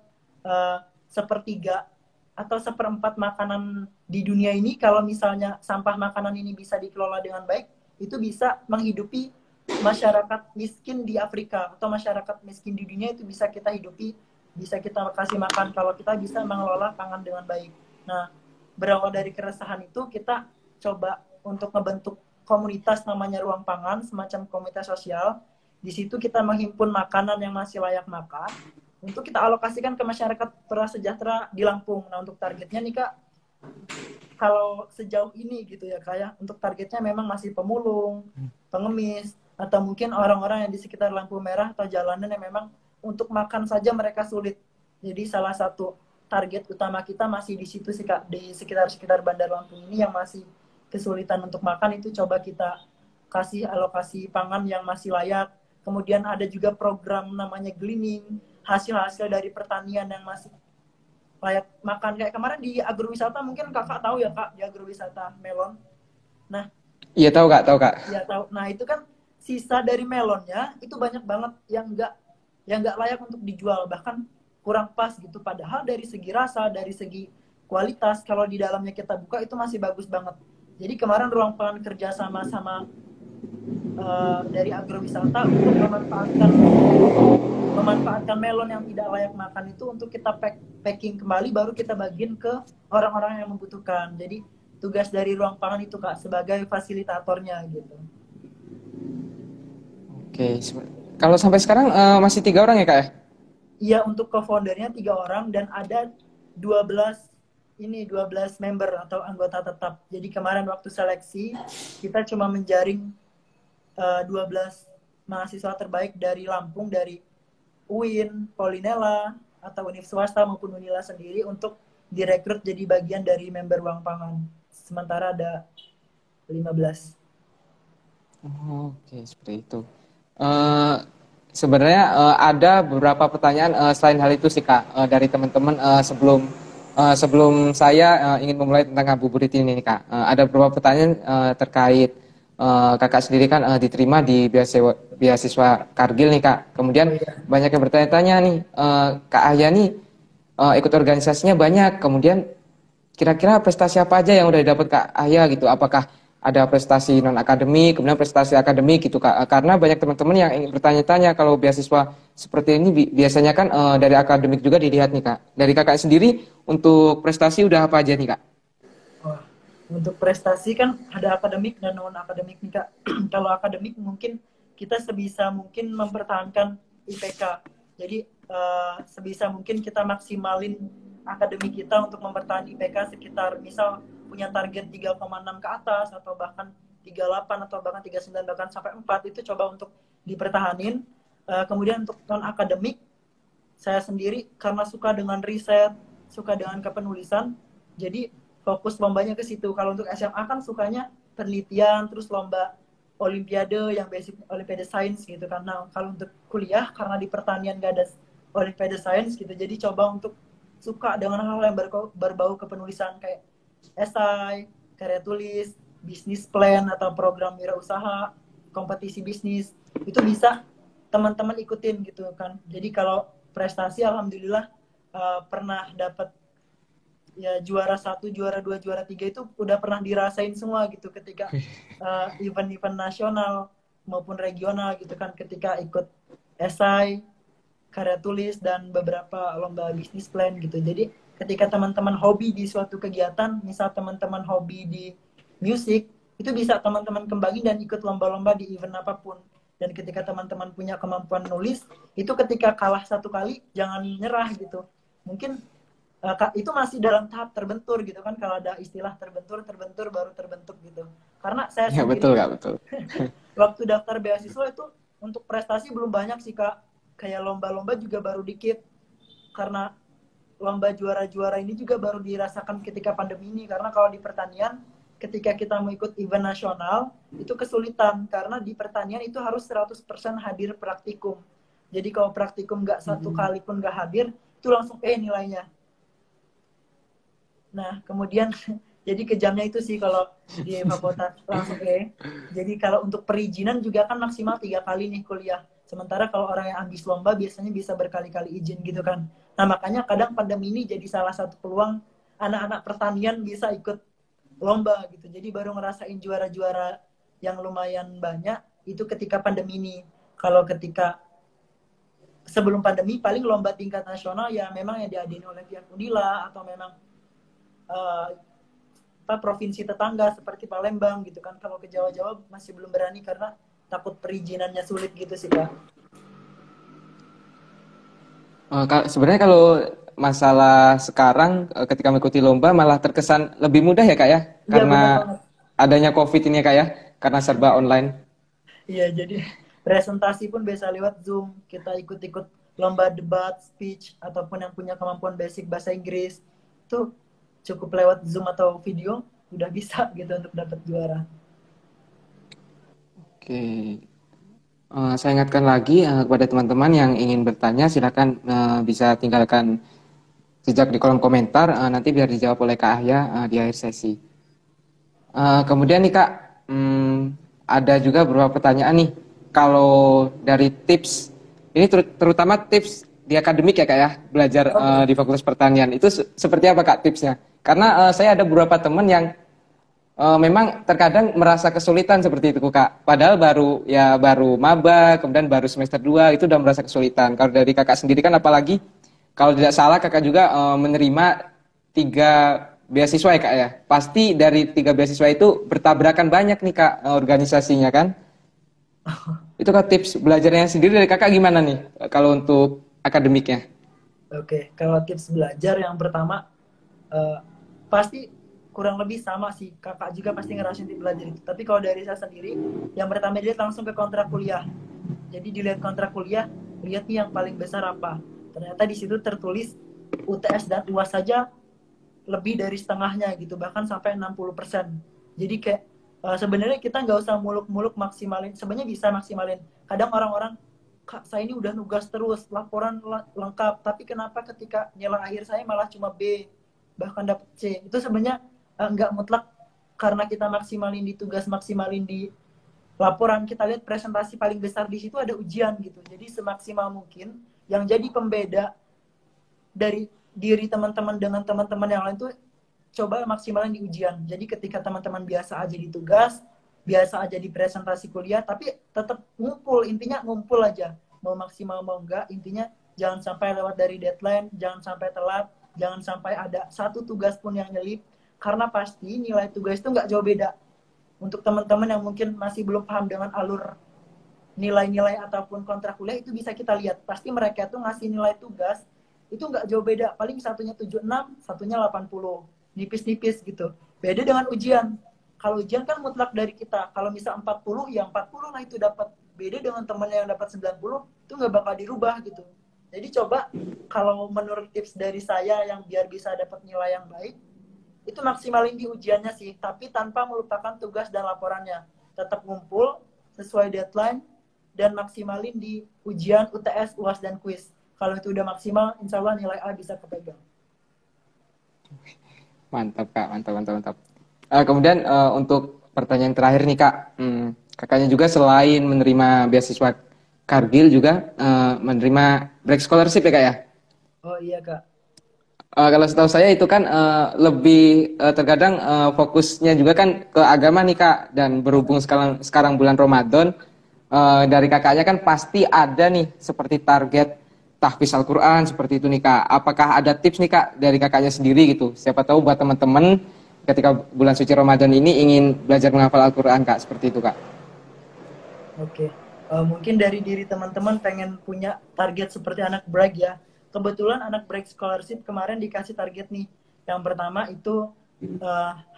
sepertiga atau seperempat makanan di dunia ini, kalau misalnya sampah makanan ini bisa dikelola dengan baik, itu bisa menghidupi masyarakat miskin di Afrika, atau masyarakat miskin di dunia itu bisa kita hidupi, bisa kita kasih makan kalau kita bisa mengelola pangan dengan baik. Nah, berawal dari keresahan itu, kita coba untuk membentuk komunitas namanya Ruang Pangan, semacam komunitas sosial. Di situ kita menghimpun makanan yang masih layak makan untuk kita alokasikan ke masyarakat prasejahtera di Lampung. Nah, untuk targetnya nih Kak, kalau sejauh ini gitu ya kayak untuk targetnya memang masih pemulung, pengemis, atau mungkin orang-orang yang di sekitar lampu merah atau jalanan yang memang untuk makan saja mereka sulit. Jadi salah satu target utama kita masih di situ sih Kak, di sekitar-sekitar Bandar Lampung ini yang masih kesulitan untuk makan itu coba kita kasih alokasi pangan yang masih layak. Kemudian ada juga program namanya gleaning, hasil-hasil dari pertanian yang masih layak makan. Kayak kemarin di agrowisata mungkin kakak tahu ya Kak, di agrowisata melon. Nah, Iya tahu Kak, tahu Kak. ya tahu. Nah, itu kan sisa dari melonnya itu banyak banget yang nggak layak untuk dijual, bahkan kurang pas gitu. Padahal dari segi rasa, dari segi kualitas, kalau di dalamnya kita buka itu masih bagus banget. Jadi kemarin ruang pangan kerja sama dari agrowisata untuk memanfaatkan melon yang tidak layak makan itu untuk kita packing kembali, baru kita bagiin ke orang-orang yang membutuhkan. Jadi tugas dari ruang pangan itu Kak sebagai fasilitatornya gitu. Oke, kalau sampai sekarang masih 3 orang ya Kak ya? Iya, untuk co-foundernya 3 orang dan ada 12 member atau anggota tetap. Jadi kemarin waktu seleksi kita cuma menjaring 12 mahasiswa terbaik dari Lampung, dari UIN, Polinela, atau univ swasta maupun Unila sendiri untuk direkrut jadi bagian dari member Ruang Pangan. Sementara ada 15. Oke, seperti itu. Sebenarnya ada beberapa pertanyaan selain hal itu sih Kak, dari teman-teman sebelum saya ingin memulai tentang ngabuburit ini nih Kak. Ada beberapa pertanyaan terkait Kakak sendiri kan diterima di beasiswa Kargil nih Kak. Kemudian Oh iya. banyak yang bertanya-tanya nih, Kak Ahya nih ikut organisasinya banyak. Kemudian kira-kira prestasi apa aja yang udah didapat Kak Ahya gitu? Apakah ada prestasi non akademik, kemudian prestasi akademik gitu Kak? Karena banyak teman-teman yang ingin bertanya-tanya kalau beasiswa seperti ini biasanya kan dari akademik juga dilihat nih Kak. Dari Kakak sendiri untuk prestasi udah apa aja nih Kak? Wah, untuk prestasi kan ada akademik dan non akademik nih Kak. Kalau akademik mungkin kita sebisa mungkin mempertahankan IPK. Jadi sebisa mungkin kita maksimalin akademik kita untuk mempertahankan IPK sekitar misal punya target 3,6 ke atas atau bahkan 38 atau bahkan 39 bahkan sampai 4 itu coba untuk dipertahanin. Kemudian untuk non akademik saya sendiri karena suka dengan riset, suka dengan kepenulisan, jadi fokus lombanya ke situ. Kalau untuk SMA kan sukanya penelitian, terus lomba olimpiade yang basic olimpiade sains gitu kan. Nah, kalau untuk kuliah karena di pertanian gak ada olimpiade sains gitu, jadi coba untuk suka dengan hal yang berbau kepenulisan kayak esai, karya tulis, bisnis plan atau program wirausaha, kompetisi bisnis. Itu bisa teman-teman ikutin gitu kan. Jadi kalau prestasi alhamdulillah pernah dapat ya juara 1, juara 2, juara 3 itu udah pernah dirasain semua gitu ketika event-event nasional maupun regional gitu kan, ketika ikut esai, karya tulis dan beberapa lomba bisnis plan gitu. Jadi ketika teman-teman hobi di suatu kegiatan, misal teman-teman hobi di musik, itu bisa teman-teman kembangin dan ikut lomba-lomba di event apapun. Dan ketika teman-teman punya kemampuan nulis, itu ketika kalah 1 kali jangan nyerah gitu. Mungkin itu masih dalam tahap terbentur gitu kan, kalau ada istilah terbentur baru terbentuk gitu. Karena saya Ya sendiri betul Kak, betul. waktu daftar beasiswa itu untuk prestasi belum banyak sih Kak. Kayak lomba-lomba juga baru dikit. Karena lomba juara-juara ini juga baru dirasakan ketika pandemi ini. Karena kalau di pertanian, ketika kita mau ikut event nasional, itu kesulitan. Karena di pertanian itu harus 100% hadir praktikum. Jadi kalau praktikum nggak 1 kali pun nggak hadir, itu langsung nilainya. Nah, kemudian jadi kejamnya itu sih kalau di fakultas langsung Jadi kalau untuk perizinan juga kan maksimal 3 kali nih kuliah. Sementara kalau orang yang ambis lomba biasanya bisa berkali-kali izin gitu kan. Nah, makanya kadang pandemi ini jadi salah satu peluang anak-anak pertanian bisa ikut lomba gitu. Jadi baru ngerasain juara-juara yang lumayan banyak itu ketika pandemi ini. Kalau ketika sebelum pandemi paling lomba tingkat nasional ya memang yang diadain oleh pihak Unila atau memang provinsi tetangga seperti Palembang gitu kan. Kalau ke Jawa-Jawa masih belum berani karena takut perizinannya sulit gitu sih Kak. Sebenarnya kalau masalah sekarang ketika mengikuti lomba malah terkesan lebih mudah ya Kak ya, Iya bener karena banget. adanya COVID ini ya Kak ya, karena serba online. Iya, jadi presentasi pun bisa lewat Zoom. Kita ikut-ikut lomba debat, speech, ataupun yang punya kemampuan basic bahasa Inggris. Itu cukup lewat Zoom atau video, udah bisa gitu untuk dapat juara. Oke. Saya ingatkan lagi kepada teman-teman yang ingin bertanya, silakan bisa tinggalkan jejak di kolom komentar, nanti biar dijawab oleh Kak Ahya di akhir sesi. Kemudian nih Kak, ada juga beberapa pertanyaan nih. Kalau dari tips, ini terutama tips di akademik ya Kak ya, belajar Oke. di Fakultas Pertanian, itu seperti apa Kak tipsnya? Karena saya ada beberapa teman yang memang terkadang merasa kesulitan seperti itu Kak. Padahal baru maba, kemudian baru semester 2 itu udah merasa kesulitan. Kalau dari Kakak sendiri kan apalagi kalau tidak salah Kakak juga menerima 3 beasiswa ya Kak ya. Pasti dari 3 beasiswa itu bertabrakan banyak nih Kak organisasinya kan. Itu Kak tips belajarnya sendiri dari Kakak gimana nih kalau untuk akademiknya? Oke, kalau tips belajar yang pertama eh, pasti kurang lebih sama sih. Kakak juga pasti ngerasain tips belajar itu. Tapi kalau dari saya sendiri, yang pertama dilihat langsung ke kontrak kuliah. Jadi dilihat kontrak kuliah, lihat nih yang paling besar apa. Ternyata di situ tertulis UTS dan UAS saja lebih dari setengahnya gitu, bahkan sampai 60%. Jadi kayak sebenarnya kita nggak usah muluk-muluk maksimalin. Sebenarnya bisa maksimalin. Kadang orang-orang, Kak, saya ini udah nugas terus, laporan lengkap, tapi kenapa ketika nilai akhir saya malah cuma B, bahkan dapat C? Itu sebenarnya nggak mutlak karena kita maksimalin di tugas, maksimalin di laporan. Kita lihat presentasi paling besar di situ ada ujian gitu. Jadi semaksimal mungkin yang jadi pembeda dari diri teman-teman dengan teman-teman yang lain tuh coba maksimalin di ujian. Jadi ketika teman-teman biasa aja di tugas, biasa aja di presentasi kuliah, tapi tetap ngumpul, intinya ngumpul aja. Mau maksimal mau enggak, intinya jangan sampai lewat dari deadline, jangan sampai telat, jangan sampai ada satu tugas pun yang nyelip, karena pasti nilai tugas itu nggak jauh beda. Untuk teman-teman yang mungkin masih belum paham dengan alur nilai-nilai ataupun kontrak kuliah, itu bisa kita lihat. Pasti mereka tuh ngasih nilai tugas itu nggak jauh beda. Paling satunya 76, satunya 80. Nipis-nipis gitu. Beda dengan ujian. Kalau ujian kan mutlak dari kita. Kalau misal 40, ya 40 lah itu dapat. Beda dengan temennya yang dapat 90, itu nggak bakal dirubah gitu. Jadi coba kalau menurut tips dari saya yang biar bisa dapat nilai yang baik, itu maksimalin di ujiannya sih, tapi tanpa melupakan tugas dan laporannya. Tetap ngumpul sesuai deadline dan maksimalin di ujian UTS, UAS, dan kuis. Kalau itu udah maksimal, insya Allah nilai A bisa kepegang. Mantap Kak, mantap mantap mantap. Kemudian untuk pertanyaan terakhir nih Kak, kakaknya juga selain menerima beasiswa Kargil juga menerima break scholarship ya Kak ya. Oh iya Kak. Kalau setahu saya itu kan lebih terkadang fokusnya juga kan ke agama nih Kak, dan berhubung sekarang sekarang bulan Ramadan, dari kakaknya kan pasti ada nih seperti target tahfiz Al-Quran seperti itu nih Kak. Apakah ada tips nih Kak dari kakaknya sendiri gitu? Siapa tahu buat teman-teman ketika bulan suci Ramadan ini ingin belajar menghafal Al-Quran Kak, seperti itu Kak. Oke. Mungkin dari diri teman-teman pengen punya target seperti anak Bright ya. Kebetulan anak Bright Scholarship kemarin dikasih target nih. Yang pertama itu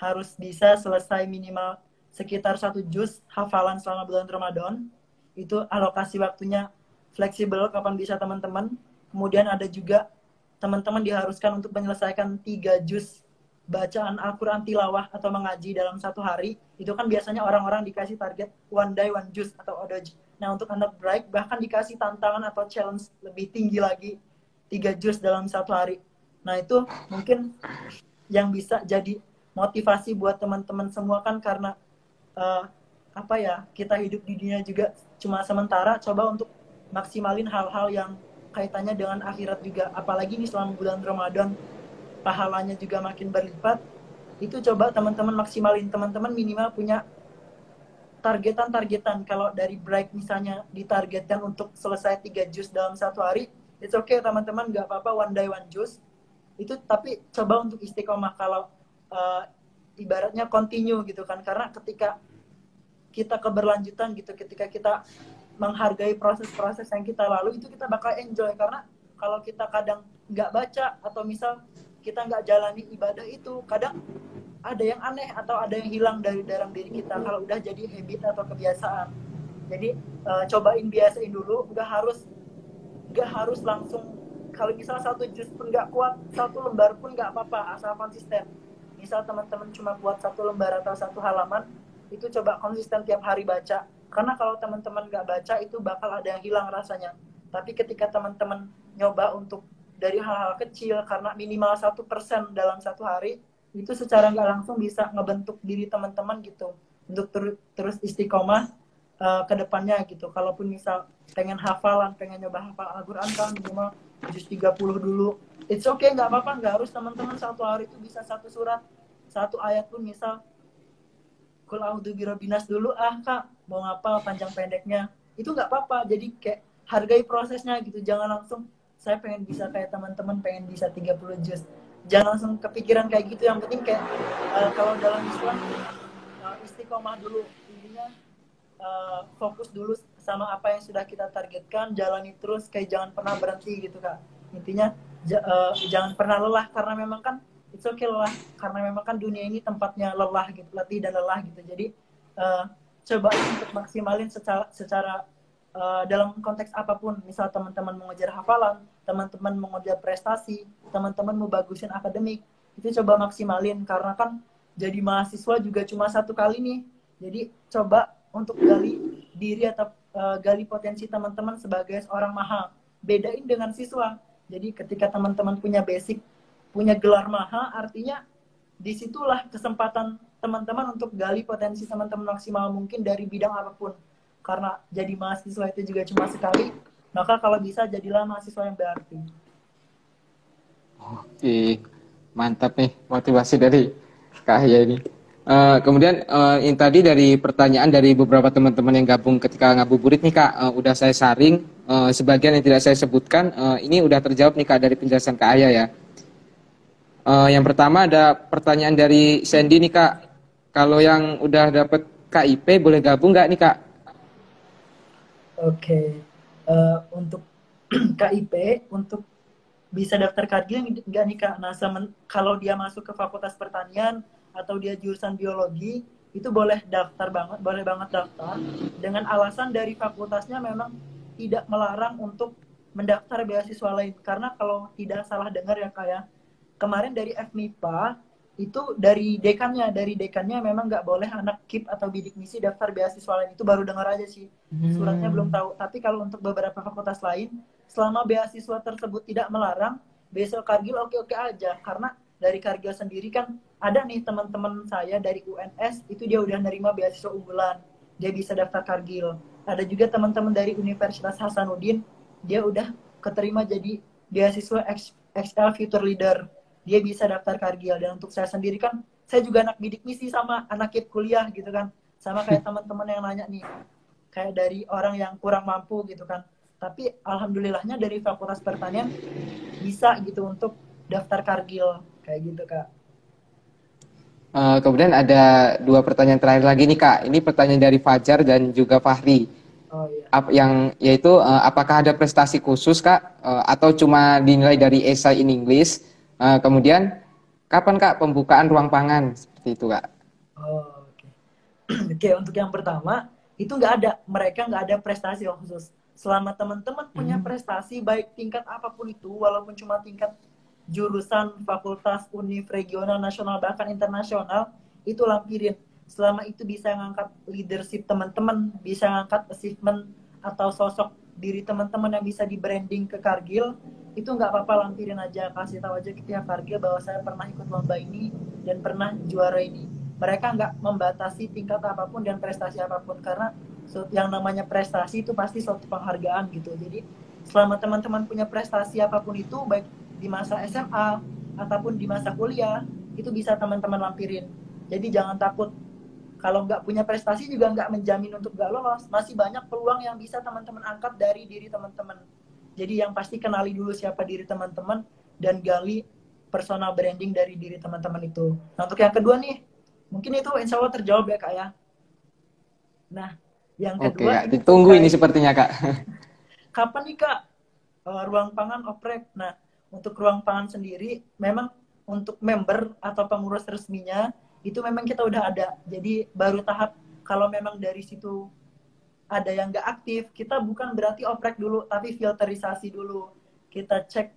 harus bisa selesai minimal sekitar 1 juz hafalan selama bulan Ramadan. Itu alokasi waktunya fleksibel kapan bisa teman-teman. Kemudian ada juga teman-teman diharuskan untuk menyelesaikan 3 juz bacaan Al-Quran tilawah atau mengaji dalam 1 hari. Itu kan biasanya orang-orang dikasih target one day one juz atau odoj. Nah untuk anak Bright bahkan dikasih tantangan atau challenge lebih tinggi lagi, 3 juz dalam 1 hari. Nah itu mungkin yang bisa jadi motivasi buat teman-teman semua kan, karena uh, apa ya, kita hidup di dunia juga cuma sementara. Coba untuk maksimalin hal-hal yang kaitannya dengan akhirat juga, apalagi ini selama bulan Ramadan pahalanya juga makin berlipat. Itu coba teman-teman maksimalin. Teman-teman minimal punya targetan-targetan. Kalau dari Bright misalnya ditargetkan untuk selesai 3 juz dalam 1 hari, it's okay teman-teman, nggak apa-apa one day one juz. Itu tapi coba untuk istiqomah. Kalau ibaratnya continue gitu kan, karena ketika kita keberlanjutan gitu, ketika kita menghargai proses-proses yang kita lalui, itu kita bakal enjoy. Karena kalau kita kadang nggak baca atau misal kita nggak jalani ibadah itu, kadang ada yang aneh atau ada yang hilang dari dalam diri kita kalau udah jadi habit atau kebiasaan. Jadi cobain, biasain dulu, nggak harus langsung. Kalau misal satu juz pun nggak kuat, satu lembar pun nggak apa-apa, asal konsisten. Misal teman-teman cuma buat satu lembar atau satu halaman, itu coba konsisten tiap hari baca. Karena kalau teman-teman nggak baca, itu bakal ada yang hilang rasanya. Tapi ketika teman-teman nyoba untuk dari hal-hal kecil, karena minimal 1% dalam satu hari, itu secara nggak langsung bisa ngebentuk diri teman-teman gitu. Untuk terus istiqomah ke depannya gitu. Kalaupun misal pengen hafalan, pengen nyoba hafal Al-Quran kan minimal juz 30 dulu. It's okay, nggak apa-apa. Nggak harus teman-teman satu hari itu bisa satu surat, satu ayat pun misal. Kul a'udzu birabbinas dulu, kak mau ngapal panjang pendeknya itu nggak apa-apa. Jadi kayak hargai prosesnya gitu, jangan langsung saya pengen bisa kayak teman-teman, pengen bisa 30 juz, jangan langsung kepikiran kayak gitu. Yang penting kayak kalau dalam Islam istiqomah dulu, intinya fokus dulu sama apa yang sudah kita targetkan, jalani terus, kayak jangan pernah berhenti gitu kak. Intinya jangan pernah lelah, karena memang kan it's okay lelah, karena memang kan dunia ini tempatnya lelah gitu, letih dan lelah gitu. Jadi coba untuk maksimalin secara dalam konteks apapun. Misal teman-teman mau ngejar hafalan, teman-teman mau ngejar prestasi, teman-teman mau bagusin akademik, itu coba maksimalin. Karena kan jadi mahasiswa juga cuma satu kali nih. Jadi coba untuk gali diri atau gali potensi teman-teman sebagai seorang maha. Bedain dengan siswa. Jadi ketika teman-teman punya basic, punya gelar maha, artinya disitulah kesempatan teman-teman untuk gali potensi teman-teman maksimal mungkin dari bidang apapun. Karena jadi mahasiswa itu juga cuma sekali, maka kalau bisa jadilah mahasiswa yang berarti. Oke, mantap nih motivasi dari Kak Ahya ini. Kemudian yang tadi dari pertanyaan dari beberapa teman-teman yang gabung ketika ngabuburit nih Kak, udah saya saring, sebagian yang tidak saya sebutkan, ini udah terjawab nih Kak dari penjelasan Kak Ahya ya. Yang pertama ada pertanyaan dari Sandy nih Kak, kalau yang udah dapet KIP boleh gabung nggak nih Kak? Oke, untuk KIP, untuk bisa daftar Kargil nggak nih Kak? Nah, kalau dia masuk ke Fakultas Pertanian atau dia jurusan biologi, itu boleh daftar banget, boleh banget daftar. Dengan alasan dari fakultasnya memang tidak melarang untuk mendaftar beasiswa lain. Karena kalau tidak salah dengar ya Kak ya, kemarin dari FMIPA, itu dari dekannya memang nggak boleh anak KIP atau bidik misi daftar beasiswa lain. Itu baru dengar aja sih, suratnya belum tahu. Tapi kalau untuk beberapa fakultas lain, selama beasiswa tersebut tidak melarang, beasiswa Kargil oke-oke aja. Karena dari Kargil sendiri kan ada nih teman-teman saya dari UNS, itu dia udah nerima beasiswa unggulan, dia bisa daftar Kargil. Ada juga teman-teman dari Universitas Hasanuddin, dia udah keterima jadi beasiswa XL Future Leader, dia bisa daftar Kargil. Dan untuk saya sendiri kan, saya juga anak bidik misi sama anak KIP kuliah gitu kan, sama kayak teman-teman yang nanya nih, kayak dari orang yang kurang mampu gitu kan. Tapi alhamdulillahnya dari Fakultas Pertanian bisa gitu untuk daftar Kargil kayak gitu Kak. Kemudian ada dua pertanyaan terakhir lagi nih Kak. Ini pertanyaan dari Fajar dan juga Fahri. Oh iya. Yang yaitu apakah ada prestasi khusus Kak atau cuma dinilai dari essay in English? Kemudian kapan Kak pembukaan ruang pangan seperti itu Kak? Oh, oke. Oke, untuk yang pertama itu mereka nggak ada prestasi khusus. Selama teman-teman punya prestasi baik tingkat apapun itu, walaupun cuma tingkat jurusan, fakultas, univ, regional, nasional, bahkan internasional, itu lampirin. Selama itu bisa ngangkat leadership teman-teman, bisa ngangkat achievement atau sosok diri teman-teman yang bisa di branding ke Kargil, itu nggak apa-apa, lampirin aja, kasih tahu aja ke pihak Kargil bahwa saya pernah ikut lomba ini dan pernah juara ini. Mereka nggak membatasi tingkat apapun dan prestasi apapun, karena yang namanya prestasi itu pasti suatu penghargaan gitu. Jadi selama teman-teman punya prestasi apapun itu, baik di masa SMA ataupun di masa kuliah, itu bisa teman-teman lampirin. Jadi jangan takut. Kalau nggak punya prestasi juga nggak menjamin untuk nggak lolos. Masih banyak peluang yang bisa teman-teman angkat dari diri teman-teman. Jadi yang pasti kenali dulu siapa diri teman-teman dan gali personal branding dari diri teman-teman itu. Nah, untuk yang kedua nih, mungkin itu insya Allah terjawab ya Kak ya. Nah, yang Oke kedua Kak, ini ditunggu ini sepertinya Kak. kapan nih Kak ruang pangan oprek? Nah, untuk ruang pangan sendiri memang untuk member atau pengurus resminya itu memang kita udah ada. Jadi baru tahap kalau memang dari situ ada yang nggak aktif, kita bukan berarti oprek dulu, tapi filterisasi dulu. Kita cek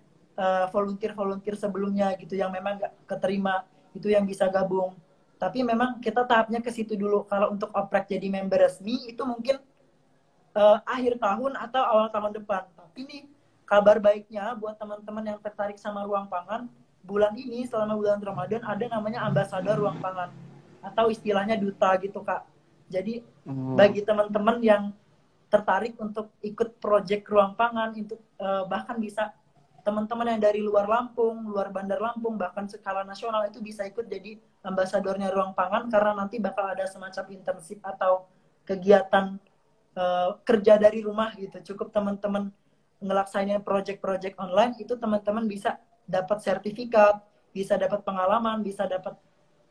volunteer-volunteer sebelumnya gitu yang memang nggak keterima, itu yang bisa gabung. Tapi memang kita tahapnya ke situ dulu. Kalau untuk oprek jadi member resmi, itu mungkin akhir tahun atau awal tahun depan. Tapi nih, kabar baiknya buat teman-teman yang tertarik sama ruang pangan, bulan ini selama bulan Ramadan ada namanya ambasador ruang pangan. Atau istilahnya duta gitu, Kak. Jadi bagi teman-teman yang tertarik untuk ikut proyek ruang pangan, untuk bahkan bisa teman-teman yang dari luar Lampung, luar Bandar Lampung, bahkan skala nasional itu bisa ikut jadi ambasadornya ruang pangan karena nanti bakal ada semacam internship atau kegiatan kerja dari rumah gitu. Cukup teman-teman ngelaksanain project-project online, itu teman-teman bisa dapat sertifikat, bisa dapat pengalaman, bisa dapat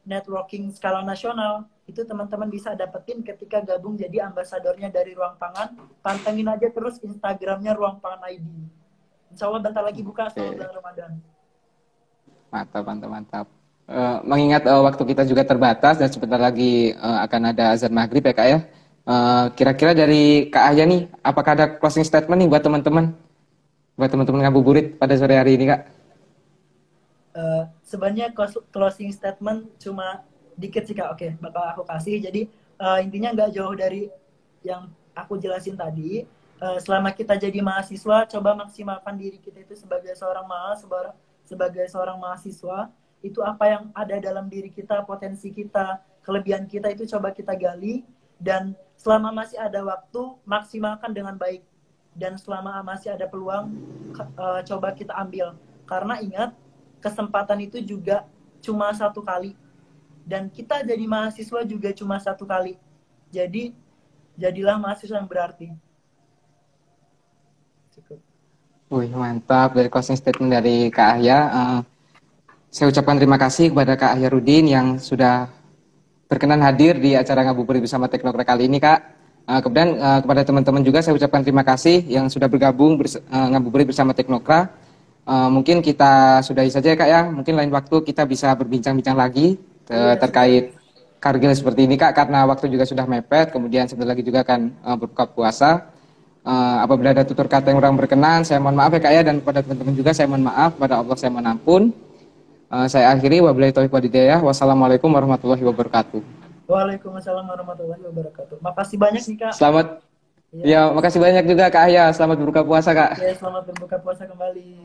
networking skala nasional. Itu teman-teman bisa dapetin ketika gabung jadi ambasadornya dari Ruang Pangan. Pantengin aja terus Instagramnya Ruang Pangan ID. Insya Allah bentar lagi buka selama bulan Ramadan. Mantap, mantap, mantap. Mengingat waktu kita juga terbatas dan sebentar lagi akan ada azan maghrib ya Kak ya. Kira-kira dari Kak Ahya nih, apakah ada closing statement nih buat teman-teman? Buat teman-teman ngabuburit pada sore hari ini Kak? Sebenarnya closing statement cuma dikit sih Kak. Oke, bakal aku kasih. Jadi intinya nggak jauh dari yang aku jelasin tadi. Selama kita jadi mahasiswa, coba maksimalkan diri kita itu sebagai seorang mahasiswa. Itu apa yang ada dalam diri kita, potensi kita, kelebihan kita itu coba kita gali. Dan selama masih ada waktu, maksimalkan dengan baik. Dan selama masih ada peluang, coba kita ambil. Karena ingat, kesempatan itu juga cuma satu kali. Dan kita jadi mahasiswa juga cuma satu kali. Jadi, jadilah mahasiswa yang berarti. Cukup. Wih, mantap dari closing statement dari Kak Ahya. Saya ucapkan terima kasih kepada Kak Ahya Rudin yang sudah berkenan hadir di acara Ngabuburit bersama Teknokra kali ini, Kak. Kemudian kepada teman-teman juga saya ucapkan terima kasih yang sudah bergabung Ngabuburit bersama Teknokra. Mungkin kita sudahi saja ya, Kak ya. Mungkin lain waktu kita bisa berbincang-bincang lagi terkait Kargil seperti ini, Kak, karena waktu juga sudah mepet. Kemudian sebentar lagi juga akan berbuka puasa. Apabila ada tutur kata yang kurang berkenan, saya mohon maaf ya Kak ya, dan kepada teman-teman juga saya mohon maaf, pada Allah saya mohon ampun. Saya akhiri, wabillahi taufiq walhidayah. Wassalamualaikum warahmatullahi wabarakatuh. Waalaikumsalam warahmatullahi wabarakatuh. Makasih banyak nih Kak. Selamat. Ya, makasih banyak juga Kak Ahya. Selamat berbuka puasa Kak. Ya, selamat berbuka puasa kembali.